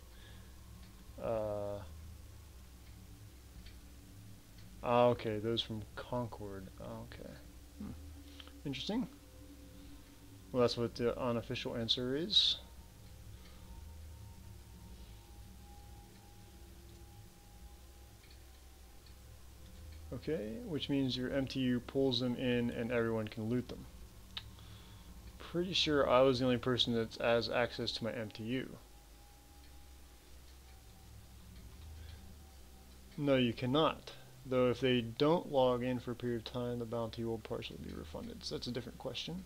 okay, those from Concord. Okay. Interesting. Well, that's what the unofficial answer is. Okay, which means your MTU pulls them in and everyone can loot them. Pretty sure I was the only person that has access to my MTU. No, you cannot. Though if they don't log in for a period of time, the bounty will partially be refunded. So that's a different question.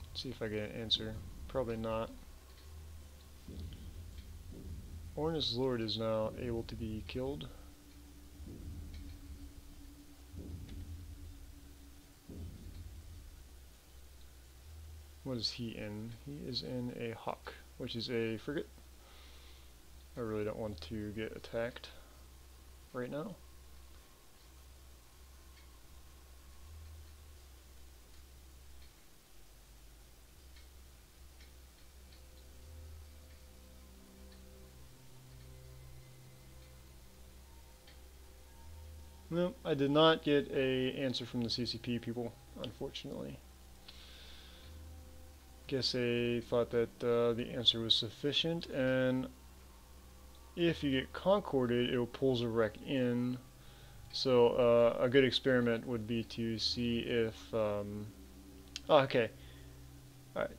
Let's see if I get an answer. Probably not. Ornus Lord is now able to be killed. What is he in? He is in a Hawk, which is a frigate. I really don't want to get attacked right now. Nope, I did not get a answer from the CCP people, unfortunately. Guess they thought that the answer was sufficient, and if you get concorded, it will pull a wreck in. So a good experiment would be to see if... oh, okay. Alright.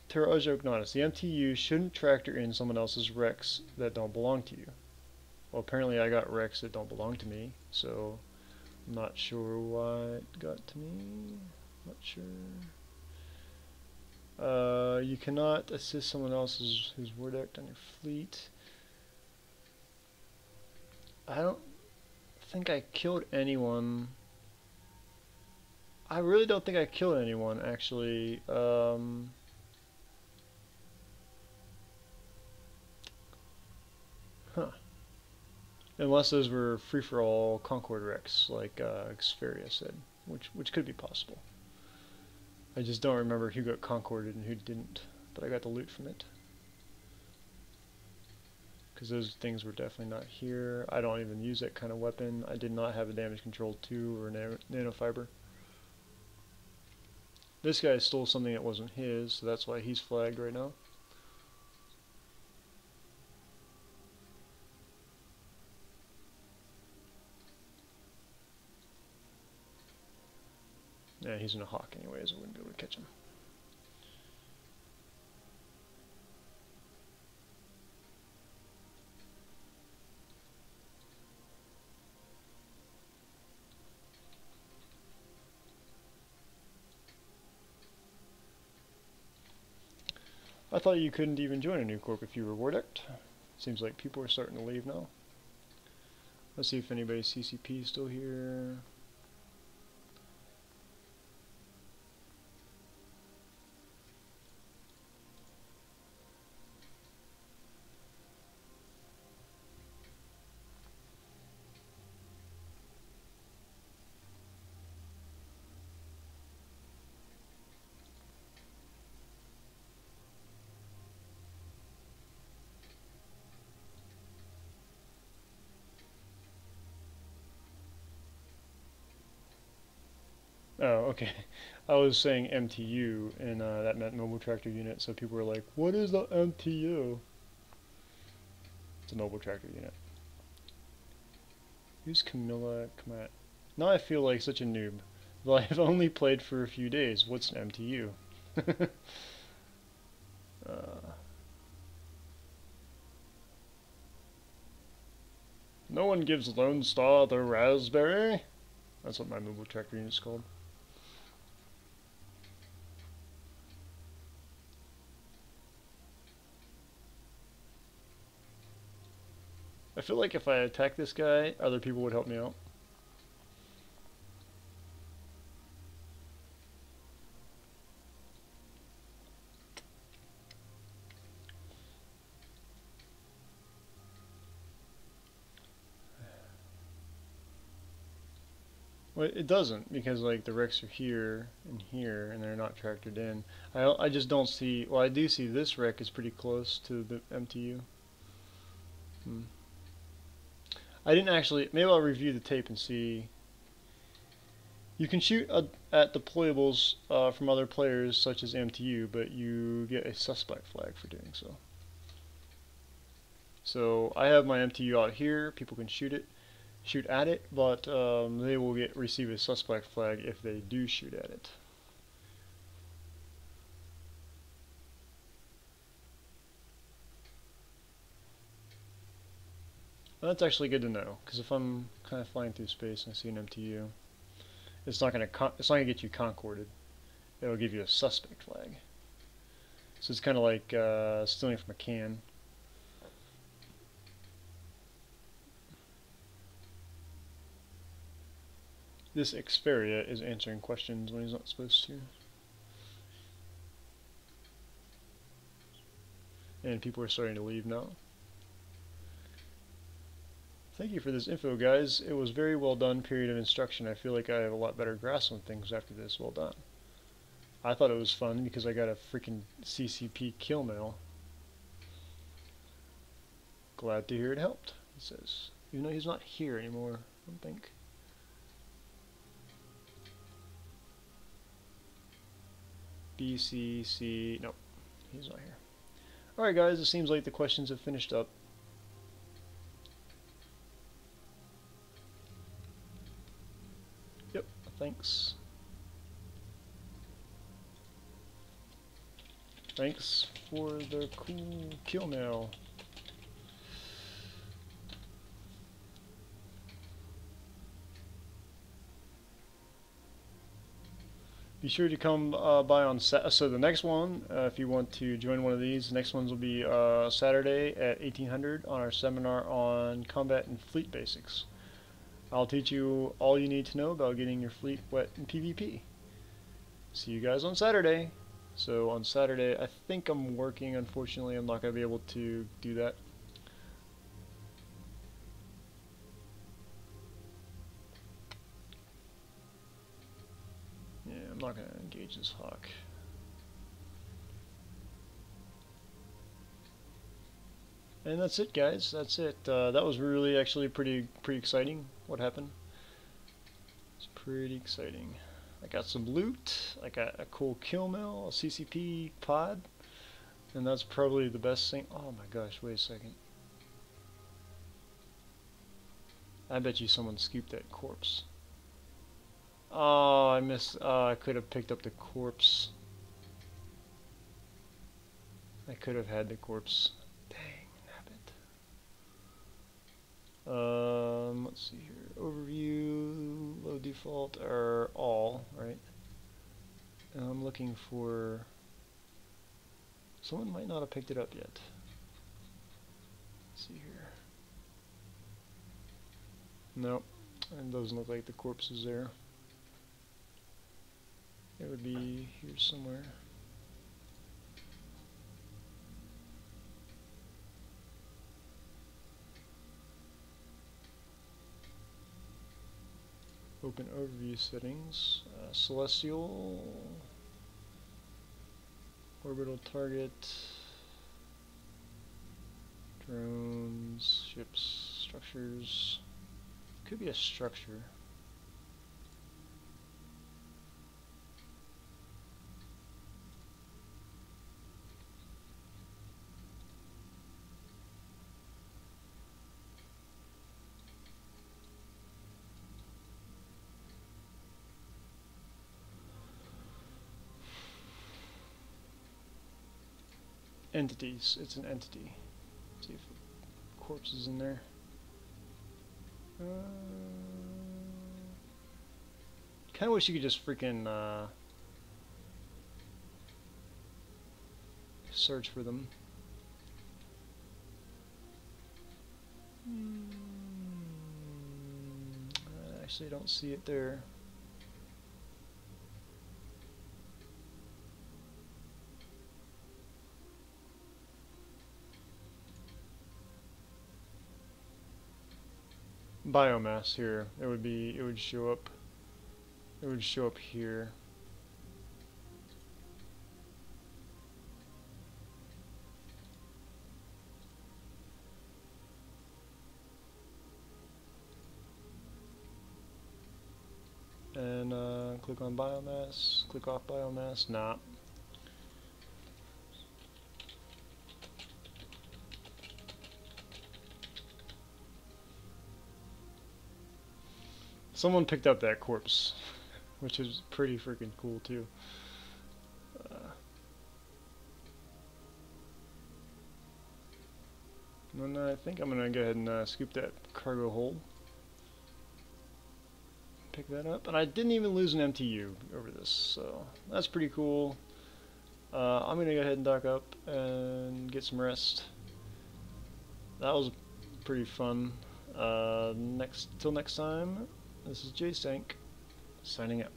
Terra Ognotis. The MTU shouldn't tractor in someone else's wrecks that don't belong to you. Well, apparently I got wrecks that don't belong to me, so I'm not sure why it got to me. Not sure. You cannot assist someone else who's wordect on your fleet. I don't think I killed anyone. I really don't think I killed anyone, actually. Huh. Unless those were free-for-all Concord wrecks, like Xperia said, which could be possible. I just don't remember who got concorded and who didn't, but I got the loot from it. Because those things were definitely not here. I don't even use that kind of weapon. I did not have a damage control 2 or nanofiber. This guy stole something that wasn't his, so that's why he's flagged right now. Yeah, he's in a hawk anyways, I wouldn't be able to catch him. I thought you couldn't even join a new corp if you were Wardect. Seems like people are starting to leave now. Let's see if anybody's CCP is still here. Oh, okay. I was saying MTU, and that meant mobile tractor unit, so people were like, what is the MTU? It's a mobile tractor unit. Who's Camilla? Now I feel like such a noob. Well, I've only played for a few days. What's an MTU? No one gives Lone Star the raspberry? That's what my mobile tractor unit's called. I feel like if I attack this guy, other people would help me out. Well, it doesn't, because like the wrecks are here and they're not tractored in. I just don't see, well, I do see this wreck is pretty close to the MTU. I didn't actually, maybe I'll review the tape and see. You can shoot at deployables from other players such as MTU, but you get a suspect flag for doing so. So I have my MTU out here, people can shoot at it, but they will receive a suspect flag if they do shoot at it. Well, that's actually good to know, because if I'm kind of flying through space and I see an MTU, it's not gonna get you concorded. It'll give you a suspect flag. So it's kind of like stealing from a can. This Xperia is answering questions when he's not supposed to. And people are starting to leave now. Thank you for this info, guys. It was very well done period of instruction. I feel like I have a lot better grasp on things after this. Well done. I thought it was fun because I got a freaking CCP kill mail. Glad to hear it helped, he says. Even though he's not here anymore. don't think. BCC, nope, he's not here. Alright guys, it seems like the questions have finished up. Yep, thanks. Thanks for the cool kill mail. Be sure to come by on so the next one, if you want to join one of these, the next ones will be Saturday at 1800 on our seminar on combat and fleet basics. I'll teach you all you need to know about getting your fleet wet in PvP. See you guys on Saturday. So on Saturday, I think I'm working. Unfortunately, I'm not going to be able to do that. Yeah, I'm not going to engage this hawk. And that's it, guys. That's it. That was really actually pretty exciting. What happened? It's pretty exciting. I got some loot. I got a cool kill mill, a CCP pod, and that's probably the best thing. Oh my gosh! Wait a second. I bet you someone scooped that corpse. Oh, I missed. I could have picked up the corpse. I could have had the corpse. Dang, nabbit. Let's see here. Overview, low default, or all, right? And I'm looking for. Someone might not have picked it up yet. Let's see here. Nope, it doesn't look like the corpse is there. It would be here somewhere. Open overview settings. Celestial. Orbital target. Drones. Ships. Structures. Could be a structure. Entities. It's an entity. Let's see if the corpse is in there. Kind of wish you could just freaking search for them. I actually don't see it there. Biomass here. It would show up. It would show up here. And click on biomass, click off biomass, nah. Someone picked up that corpse, which is pretty freaking cool too. And I think I'm gonna go ahead and scoop that cargo hold. Pick that up, and I didn't even lose an MTU over this, so that's pretty cool. I'm gonna go ahead and dock up and get some rest. That was pretty fun. Till next time, this is JSank signing out.